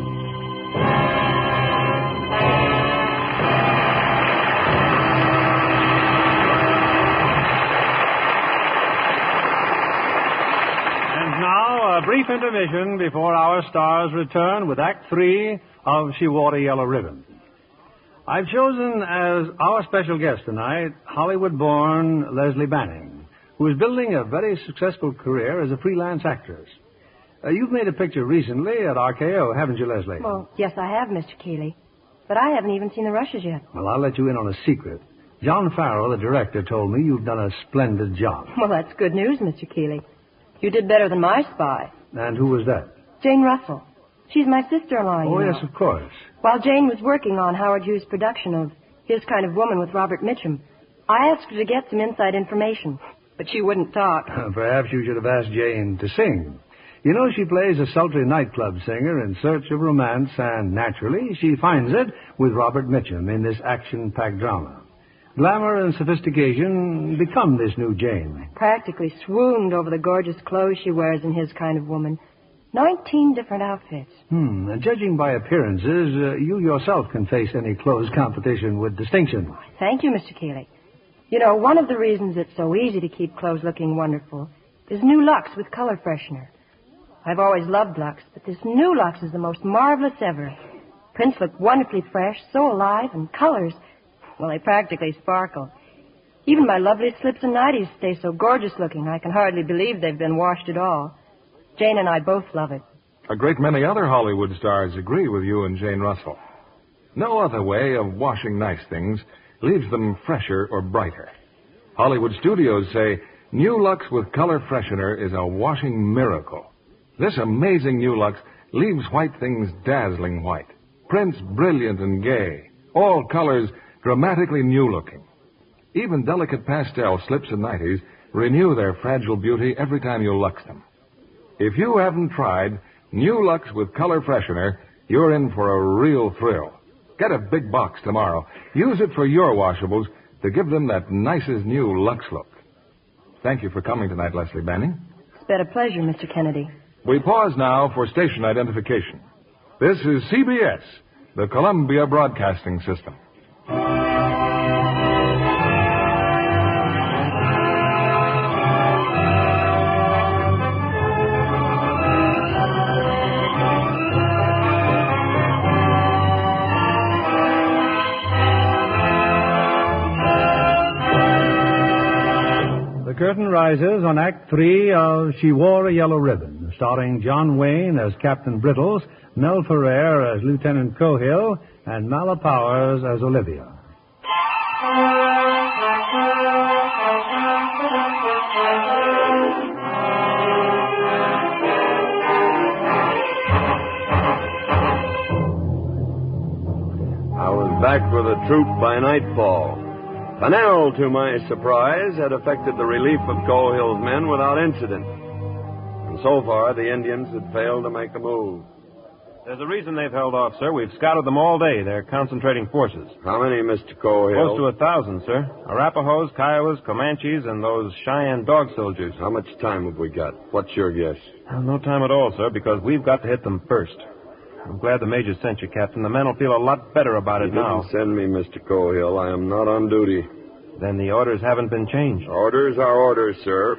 S2: And now, a brief intermission before our stars return with Act 3 of She Wore a Yellow Ribbon. I've chosen as our special guest tonight Hollywood-born Leslie Banning, who is building a very successful career as a freelance actress. You've made a picture recently at RKO, haven't you, Leslie?
S13: Well, yes, I have, Mr. Keeley. But I haven't even seen the rushes yet.
S2: Well, I'll let you in on a secret. John Farrell, the director, told me you've done a splendid job.
S13: Well, that's good news, Mr. Keeley. You did better than my spy.
S2: And who was that?
S13: Jane Russell. She's my sister-in-law, you know.
S2: Yes, of course.
S13: While Jane was working on Howard Hughes' production of His Kind of Woman with Robert Mitchum, I asked her to get some inside information, but she wouldn't talk.
S2: Perhaps you should have asked Jane to sing. You know, she plays a sultry nightclub singer in search of romance, and naturally, she finds it with Robert Mitchum in this action-packed drama. Glamour and sophistication become this new Jane.
S13: Practically swooned over the gorgeous clothes she wears in His Kind of Woman. 19 different outfits.
S2: Judging by appearances, you yourself can face any clothes competition with distinction.
S13: Thank you, Mr. Keeley. You know, one of the reasons it's so easy to keep clothes looking wonderful is new Lux with color freshener. I've always loved Lux, but this new Lux is the most marvelous ever. Prints look wonderfully fresh, so alive, and colors, well, they practically sparkle. Even my lovely slips and nighties stay so gorgeous looking, I can hardly believe they've been washed at all. Jane and I both love it.
S1: A great many other Hollywood stars agree with you and Jane Russell. No other way of washing nice things leaves them fresher or brighter. Hollywood studios say new Lux with color freshener is a washing miracle. This amazing new Lux leaves white things dazzling white, prints brilliant and gay, all colors dramatically new-looking. Even delicate pastel slips and nighties renew their fragile beauty every time you Lux them. If you haven't tried new Lux with color freshener, you're in for a real thrill. Get a big box tomorrow. Use it for your washables to give them that nicest new Lux look. Thank you for coming tonight, Leslie Banning.
S13: It's been a pleasure, Mr. Kennedy.
S1: We pause now for station identification. This is CBS, the Columbia Broadcasting System.
S2: The curtain rises on Act 3 of She Wore a Yellow Ribbon, starring John Wayne as Captain Brittles, Mel Ferrer as Lieutenant Cohill, and Mala Powers as Olivia.
S3: I was back with the troop by nightfall. Fennell, to my surprise, had effected the relief of Cohill's men without incident. And so far, the Indians had failed to make a move.
S5: There's a reason they've held off, sir. We've scouted them all day. They're concentrating forces.
S3: How many, Mr. Cohill?
S5: Close to 1,000, sir. Arapahoes, Kiowas, Comanches, and those Cheyenne dog soldiers.
S3: How much time have we got? What's your guess?
S5: No time at all, sir, because we've got to hit them first. I'm glad the Major sent you, Captain. The men will feel a lot better about it now.
S3: He didn't send me, Mr. Cohill. I am not on duty.
S5: Then the orders haven't been changed.
S3: Orders are orders, sir.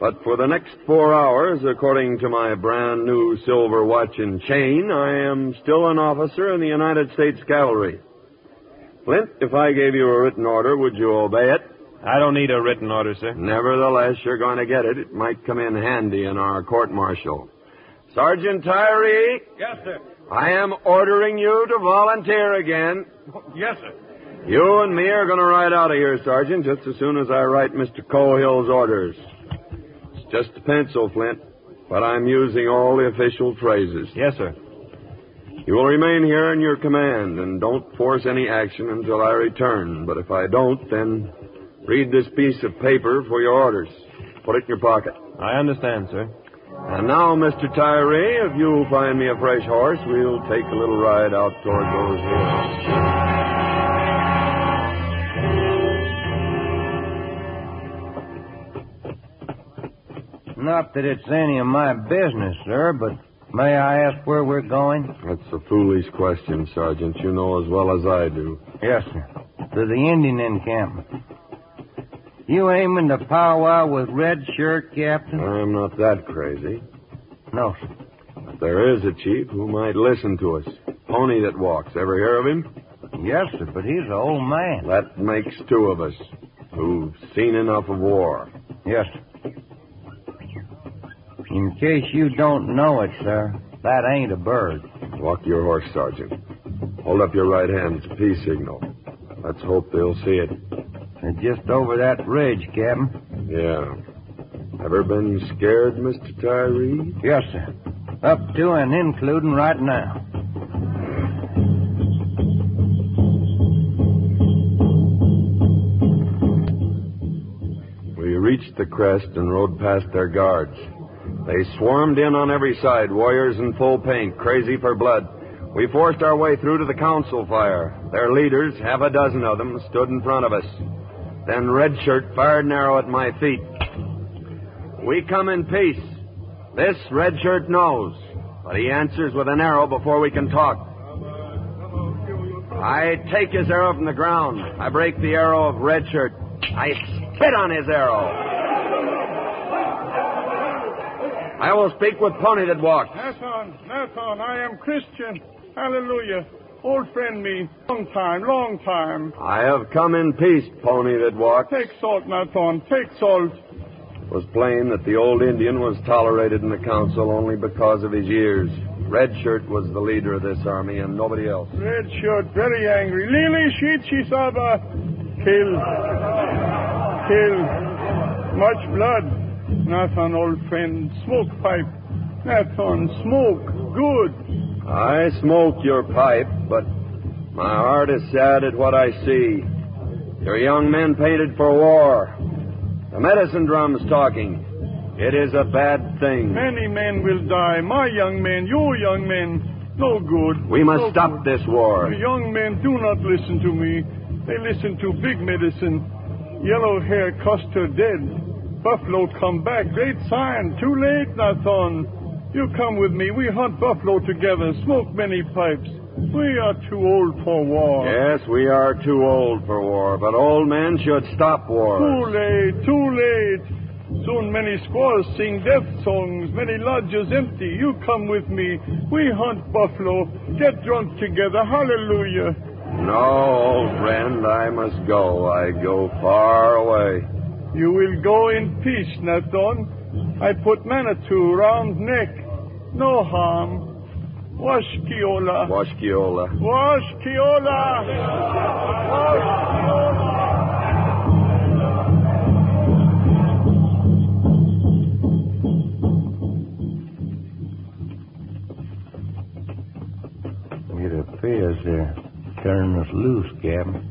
S3: But for the next 4 hours, according to my brand new silver watch and chain, I am still an officer in the United States Cavalry. Flint, if I gave you a written order, would you obey it?
S5: I don't need a written order, sir.
S3: Nevertheless, you're going to get it. It might come in handy in our court-martial. Sergeant Tyree?
S4: Yes, sir.
S3: I am ordering you to volunteer again.
S4: Yes, sir.
S3: You and me are going to ride out of here, Sergeant, just as soon as I write Mr. Cohill's orders. It's just a pencil, Flint, but I'm using all the official phrases.
S5: Yes, sir.
S3: You will remain here in your command, and don't force any action until I return. But if I don't, then read this piece of paper for your orders. Put it in your pocket.
S5: I understand, sir.
S3: And now, Mr. Tyree, if you'll find me a fresh horse, we'll take a little ride out toward those hills.
S7: Not that it's any of my business, sir, but may I ask where we're going?
S3: That's a foolish question, Sergeant. You know as well as I do.
S7: Yes, sir. To the Indian encampment. You aiming to powwow with Red Shirt, Captain?
S3: I'm not that crazy.
S7: No, sir.
S3: But there is a chief who might listen to us. Pony that walks. Ever hear of him?
S7: Yes, sir, but he's an old man.
S3: That makes two of us who've seen enough of war.
S7: Yes, sir. In case you don't know it, sir, that ain't a bird.
S3: Walk your horse, Sergeant. Hold up your right hand. It's a peace signal. Let's hope they'll see it.
S7: It's just over that ridge, Captain.
S3: Yeah. Ever been scared, Mr. Tyree?
S7: Yes, sir. Up to and including right now.
S3: We reached the crest and rode past their guards. They swarmed in on every side, warriors in full paint, crazy for blood. We forced our way through to the council fire. Their leaders, half a dozen of them, stood in front of us. Then Redshirt fired an arrow at my feet. We come in peace. This Redshirt knows, but he answers with an arrow before we can talk. I take his arrow from the ground. I break the arrow of Redshirt. I spit on his arrow. I will speak with Pony that walks.
S14: Nathan, I am Christian. Hallelujah. Old friend me. Long time.
S3: I have come in peace, Pony that walks.
S14: Take salt, Nathan. Take salt.
S3: It was plain that the old Indian was tolerated in the council only because of his years. Redshirt was the leader of this army and nobody else.
S14: Redshirt, very angry. Lili, Shichi, Saba. Kill. Much blood. Nathan, old friend, smoke pipe. Nathan, smoke. Good.
S3: I smoke your pipe, but my heart is sad at what I see. Your young men painted for war. The medicine drum's talking. It is a bad thing.
S14: Many men will die. My young men, your young men. No good.
S3: We must stop this war.
S14: The young men do not listen to me. They listen to big medicine. Yellow hair Custer dead. Buffalo come back. Great sign. Too late, Nathan. You come with me. We hunt buffalo together. Smoke many pipes. We are too old for war.
S3: Yes, we are too old for war, but old men should stop war.
S14: Too late. Soon many squaws sing death songs. Many lodges empty. You come with me. We hunt buffalo. Get drunk together. Hallelujah.
S3: No, old friend, I must go. I go far away.
S14: You will go in peace, Nathan. I put Manitou round neck. No harm. Washkiola.
S7: It appears they're turning us loose, Captain.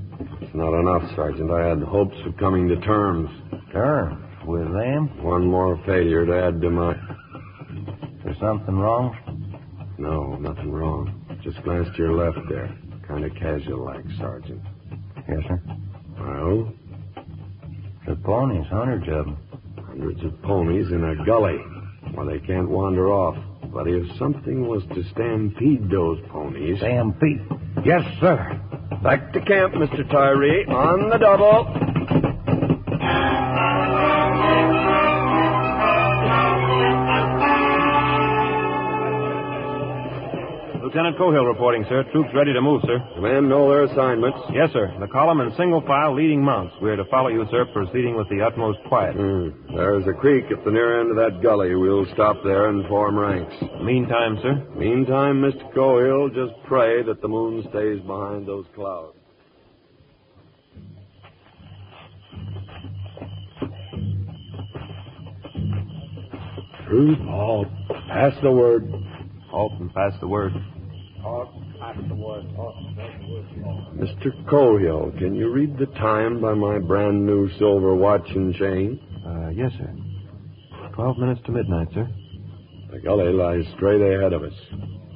S3: It's not enough, Sergeant. I had hopes of coming to terms.
S7: Terms? With them?
S3: One more failure to add to my...
S7: Is there something wrong?
S3: No, nothing wrong. Just glanced to your left there. Kind of casual-like, Sergeant.
S7: Yes, sir.
S3: Well?
S7: The ponies, hundreds of them.
S3: Hundreds of ponies in a gully where they can't wander off. But if something was to stampede those ponies...
S7: Stampede? Yes, sir.
S3: Back to camp, Mr. Tyree. On the double.
S5: Lieutenant Cohill reporting, sir. Troops ready to move, sir.
S3: The men know their assignments.
S5: Yes, sir. The column in single file leading mounts. We're to follow you, sir, proceeding with the utmost quiet.
S3: There's a creek at the near end of that gully. We'll stop there and form ranks.
S5: Meantime, sir?
S3: Meantime, Mr. Cohill, just pray that the moon stays behind those clouds. Truth, halt. Pass the word.
S5: Halt and pass the word.
S3: Mr. Cohill, can you read the time by my brand new silver watch and chain?
S5: Yes, sir. 12 minutes to midnight, sir.
S3: The gully lies straight ahead of us.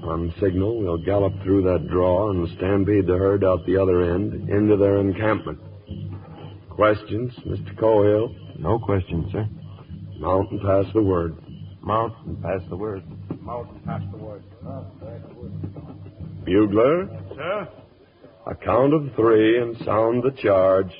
S3: On signal, we'll gallop through that draw and stampede the herd out the other end into their encampment. Questions, Mr. Cohill?
S5: No questions, sir.
S3: Mount and pass the word.
S5: Mount and pass the word.
S14: Mount and pass the word.
S3: Bugler?
S14: Sir?
S3: A count of 3 and sound the charge.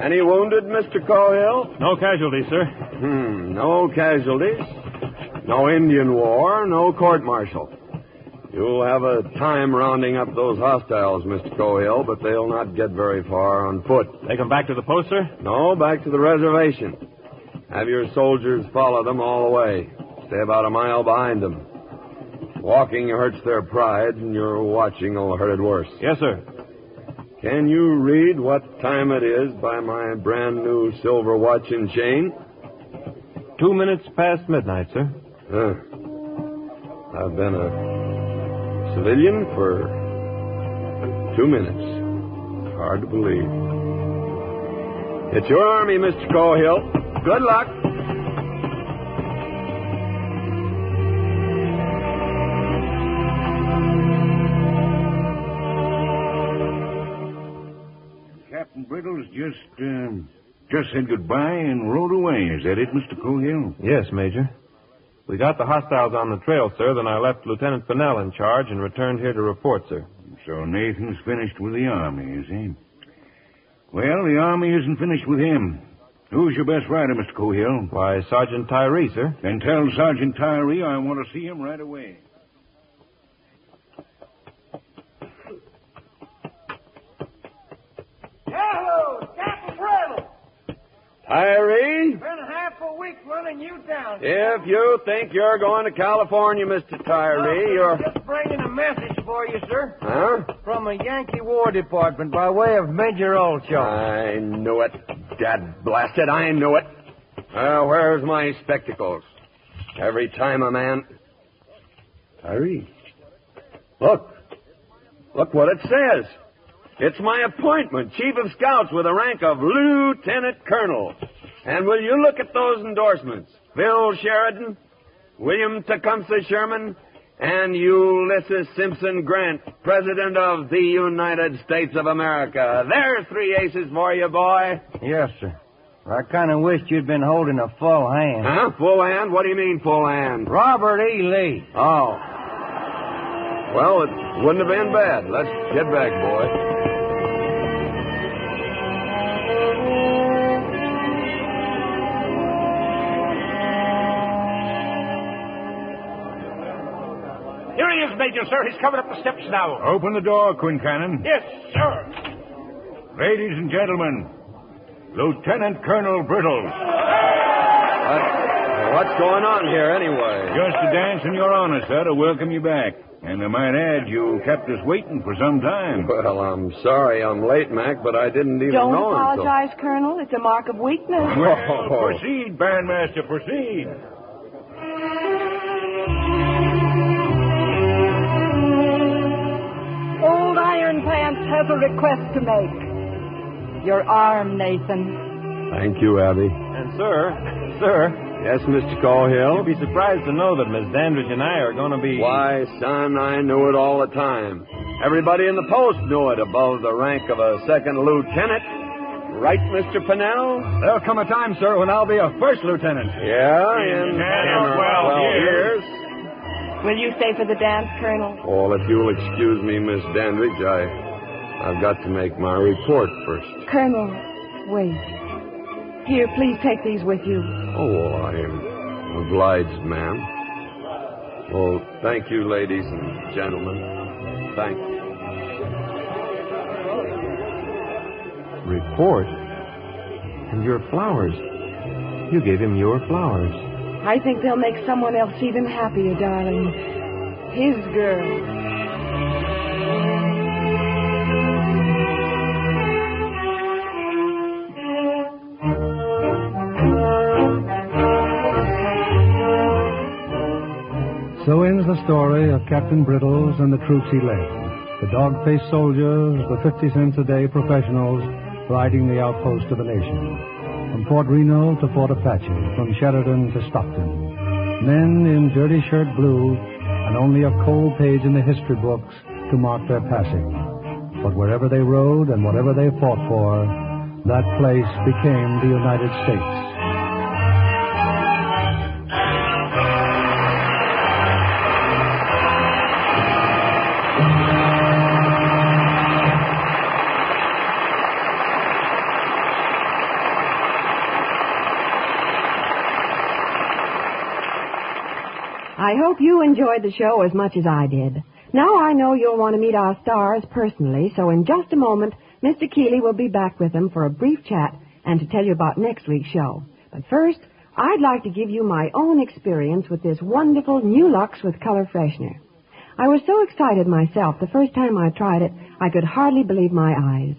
S3: Any wounded, Mr. Cohill?
S5: No casualties, sir.
S3: No casualties. No Indian war, no court-martial. You'll have a time rounding up those hostiles, Mr. Cohill, but they'll not get very far on foot.
S5: Take them back to the post, sir?
S3: No, back to the reservation. Have your soldiers follow them all the way. Stay about a mile behind them. Walking hurts their pride, and your watching will hurt it worse.
S5: Yes, sir.
S3: Can you read what time it is by my brand-new silver watch and chain?
S5: 2 minutes past midnight, sir.
S3: I've been a civilian for 2 minutes. Hard to believe. It's your army, Mr. Cohill. Good luck.
S6: Captain Brittles just said goodbye and rode away. Is that it, Mr. Cohill?
S5: Yes, Major. We got the hostiles on the trail, sir. Then I left Lieutenant Fennell in charge and returned here to report, sir.
S6: So Nathan's finished with the Army, is he? Well, the Army isn't finished with him. Who's your best rider, Mr. Cohill?
S5: Why, Sergeant Tyree, sir.
S6: Then tell Sergeant Tyree I want to see him right away.
S7: Hello, Captain Brittles.
S3: Tyree?
S7: Been half a week running you down.
S3: If you think you're going to California, Mr. Tyree, you're...
S7: Just bringing a message for you, sir.
S3: Huh?
S7: From a Yankee War Department by way of Major Olcho.
S3: I knew it. Dad blasted, I knew it. Where's my spectacles? Every time a man... Tyree. Look what it says. It's my appointment, Chief of Scouts with the rank of Lieutenant Colonel. And will you look at those endorsements? Phil Sheridan, William Tecumseh Sherman, and Ulysses Simpson Grant, President of the United States of America. There's 3 aces for you, boy.
S7: Yes, sir. I kind of wished you'd been holding a full hand.
S3: Huh? Full hand? What do you mean, full hand?
S7: Robert E. Lee.
S3: Oh. Well, it wouldn't have been bad. Let's get back, boy.
S4: Here he is, Major, sir. He's coming up the steps now.
S6: Open the door, Quincannon.
S4: Yes, sir.
S6: Ladies and gentlemen, Lieutenant Colonel Brittles.
S3: What's going on here, anyway?
S6: Just a dance in your honor, sir, to welcome you back. And I might add, you kept us waiting for some time.
S3: Well, I'm sorry I'm late, Mac, but I didn't even
S8: Don't
S3: know
S8: apologize, Colonel. It's a mark of weakness.
S6: Well, proceed, Bandmaster, proceed.
S9: Old Iron Pants has a request to make. Your arm, Nathan.
S3: Thank you, Abby.
S5: And, sir...
S3: Yes, Mr. Cohill?
S5: You'd be surprised to know that Miss Dandridge and I are going to be...
S3: Why, son, I knew it all the time. Everybody in the post knew it above the rank of a second lieutenant. Right, Mr. Fennell?
S10: There'll come a time, sir, when I'll be a first lieutenant.
S3: Yeah, in 10 or 12 years.
S8: Will you stay for the dance, Colonel?
S3: Oh, if you'll excuse me, Miss Dandridge, I've got to make my report first.
S8: Colonel, wait. Here, please take these with you.
S3: Oh, I am obliged, ma'am. Well, thank you, ladies and gentlemen. Thank you.
S5: Report? And your flowers. You gave him your flowers.
S8: I think they'll make someone else even happier, darling. His girl.
S2: So ends the story of Captain Brittles and the troops he led. The dog-faced soldiers, the 50 cents a day professionals riding the outpost of the nation. From Fort Reno to Fort Apache, from Sheridan to Stockton. Men in dirty shirt blue and only a cold page in the history books to mark their passing. But wherever they rode and whatever they fought for, that place became the United States.
S11: I hope you enjoyed the show as much as I did. Now I know you'll want to meet our stars personally, so in just a moment, Mr. Keeley will be back with them for a brief chat and to tell you about next week's show. But first, I'd like to give you my own experience with this wonderful new Lux with color freshener. I was so excited myself the first time I tried it, I could hardly believe my eyes.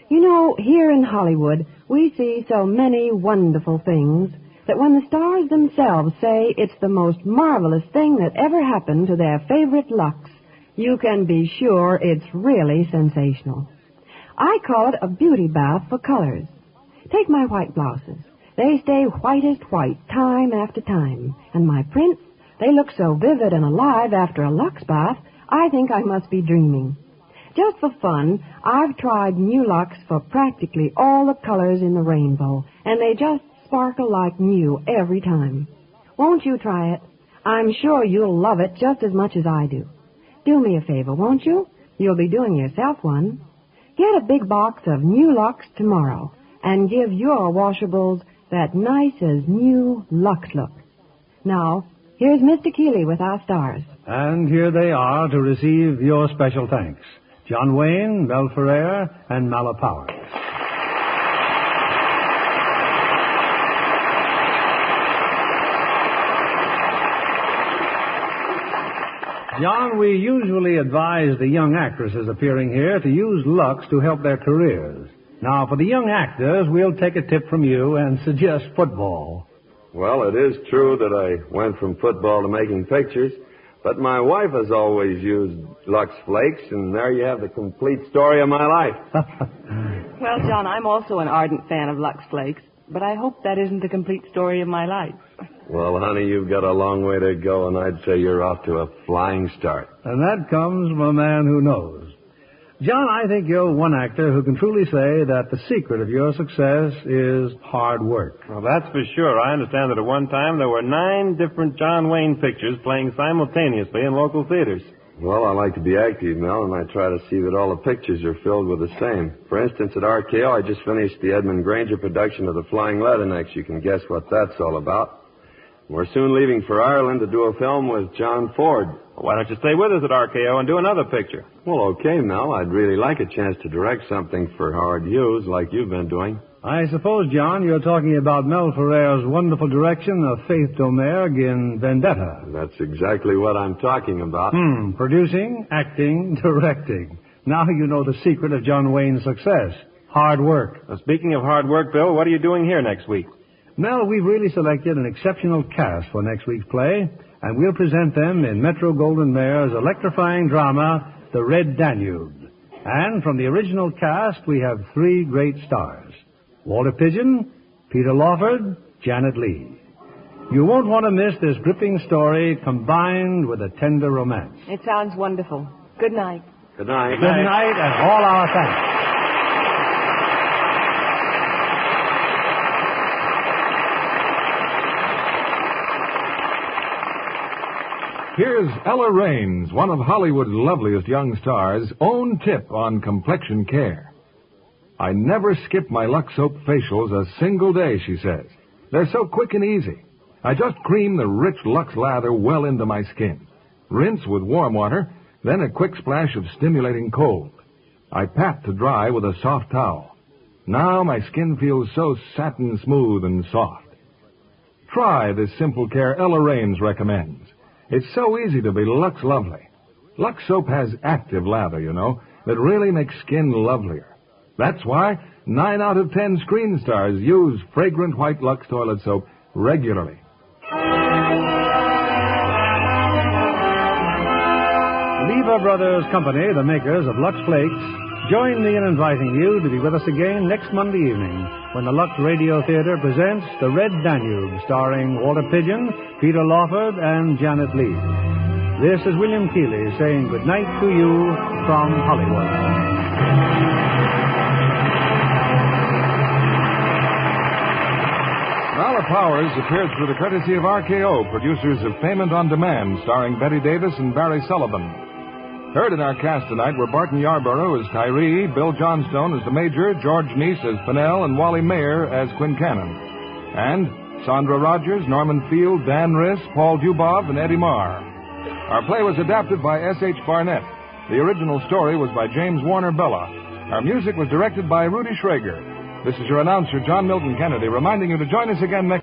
S11: You know, here in Hollywood, we see so many wonderful things that when the stars themselves say it's the most marvelous thing that ever happened to their favorite Lux, you can be sure it's really sensational. I call it a beauty bath for colors. Take my white blouses. They stay whitest white time after time. And my prints, they look so vivid and alive after a Lux bath, I think I must be dreaming. Just for fun, I've tried new Lux for practically all the colors in the rainbow, and they just sparkle like new every time. Won't you try it? I'm sure you'll love it just as much as I do. Do me a favor, won't you? You'll be doing yourself one. Get a big box of new Lux tomorrow and give your washables that nice as new Lux look. Now, here's Mr. Keeley with our stars.
S2: And here they are to receive your special thanks. John Wayne, Mel Ferrer, and Mala Powers. John, we usually advise the young actresses appearing here to use Lux to help their careers. Now, for the young actors, we'll take a tip from you and suggest football.
S3: Well, it is true that I went from football to making pictures, but my wife has always used Lux Flakes, and there you have the complete story of my life.
S8: Well, John, I'm also an ardent fan of Lux Flakes, but I hope that isn't the complete story of my life.
S3: Well, honey, you've got a long way to go, and I'd say you're off to a flying start.
S2: And that comes from a man who knows. John, I think you're one actor who can truly say that the secret of your success is hard work.
S5: Well, that's for sure. I understand that at one time there were 9 different John Wayne pictures playing simultaneously in local theaters.
S3: Well, I like to be active, Mel, and I try to see that all the pictures are filled with the same. For instance, at RKO, I just finished the Edmund Granger production of The Flying Leathernecks. You can guess what that's all about. We're soon leaving for Ireland to do a film with John Ford.
S5: Well, why don't you stay with us at RKO and do another picture?
S3: Well, okay, Mel. I'd really like a chance to direct something for Howard Hughes like you've been doing.
S2: I suppose, John, you're talking about Mel Ferrer's wonderful direction of Faith Domergue in Vendetta.
S3: That's exactly what I'm talking about.
S2: Producing, acting, directing. Now you know the secret of John Wayne's success. Hard work.
S5: Well, speaking of hard work, Bill, what are you doing here next week?
S2: Mel, we've really selected an exceptional cast for next week's play, and we'll present them in Metro-Goldwyn-Mayer's electrifying drama, The Red Danube. And from the original cast, we have 3 great stars. Walter Pidgeon, Peter Lawford, Janet Leigh. You won't want to miss this gripping story combined with a tender romance.
S8: It sounds wonderful. Good night.
S3: Good night.
S2: Good night, and all our thanks.
S1: Here's Ella Raines, one of Hollywood's loveliest young stars, own tip on complexion care. I never skip my Lux soap facials a single day, she says. They're so quick and easy. I just cream the rich Lux lather well into my skin. Rinse with warm water, then a quick splash of stimulating cold. I pat to dry with a soft towel. Now my skin feels so satin smooth and soft. Try this simple care Ella Raines recommends. It's so easy to be Lux lovely. Lux soap has active lather, you know, that really makes skin lovelier. That's why 9 out of 10 screen stars use fragrant white Lux toilet soap regularly.
S2: Lever Brothers Company, the makers of Lux Flakes, join me in inviting you to be with us again next Monday evening when the Lux Radio Theatre presents The Red Danube, starring Walter Pidgeon, Peter Lawford, and Janet Leigh. This is William Keeley saying good night to you from Hollywood.
S1: Mala Powers appeared through the courtesy of RKO, producers of Payment on Demand, starring Betty Davis and Barry Sullivan. Heard in our cast tonight were Barton Yarborough as Tyree, Bill Johnstone as the Major, George Neese as Fennell, and Wally Mayer as Quincannon. And Sandra Rogers, Norman Field, Dan Riss, Paul Dubov, and Eddie Marr. Our play was adapted by S.H. Barnett. The original story was by James Warner Bella. Our music was directed by Rudy Schrager. This is your announcer, John Milton Kennedy, reminding you to join us again next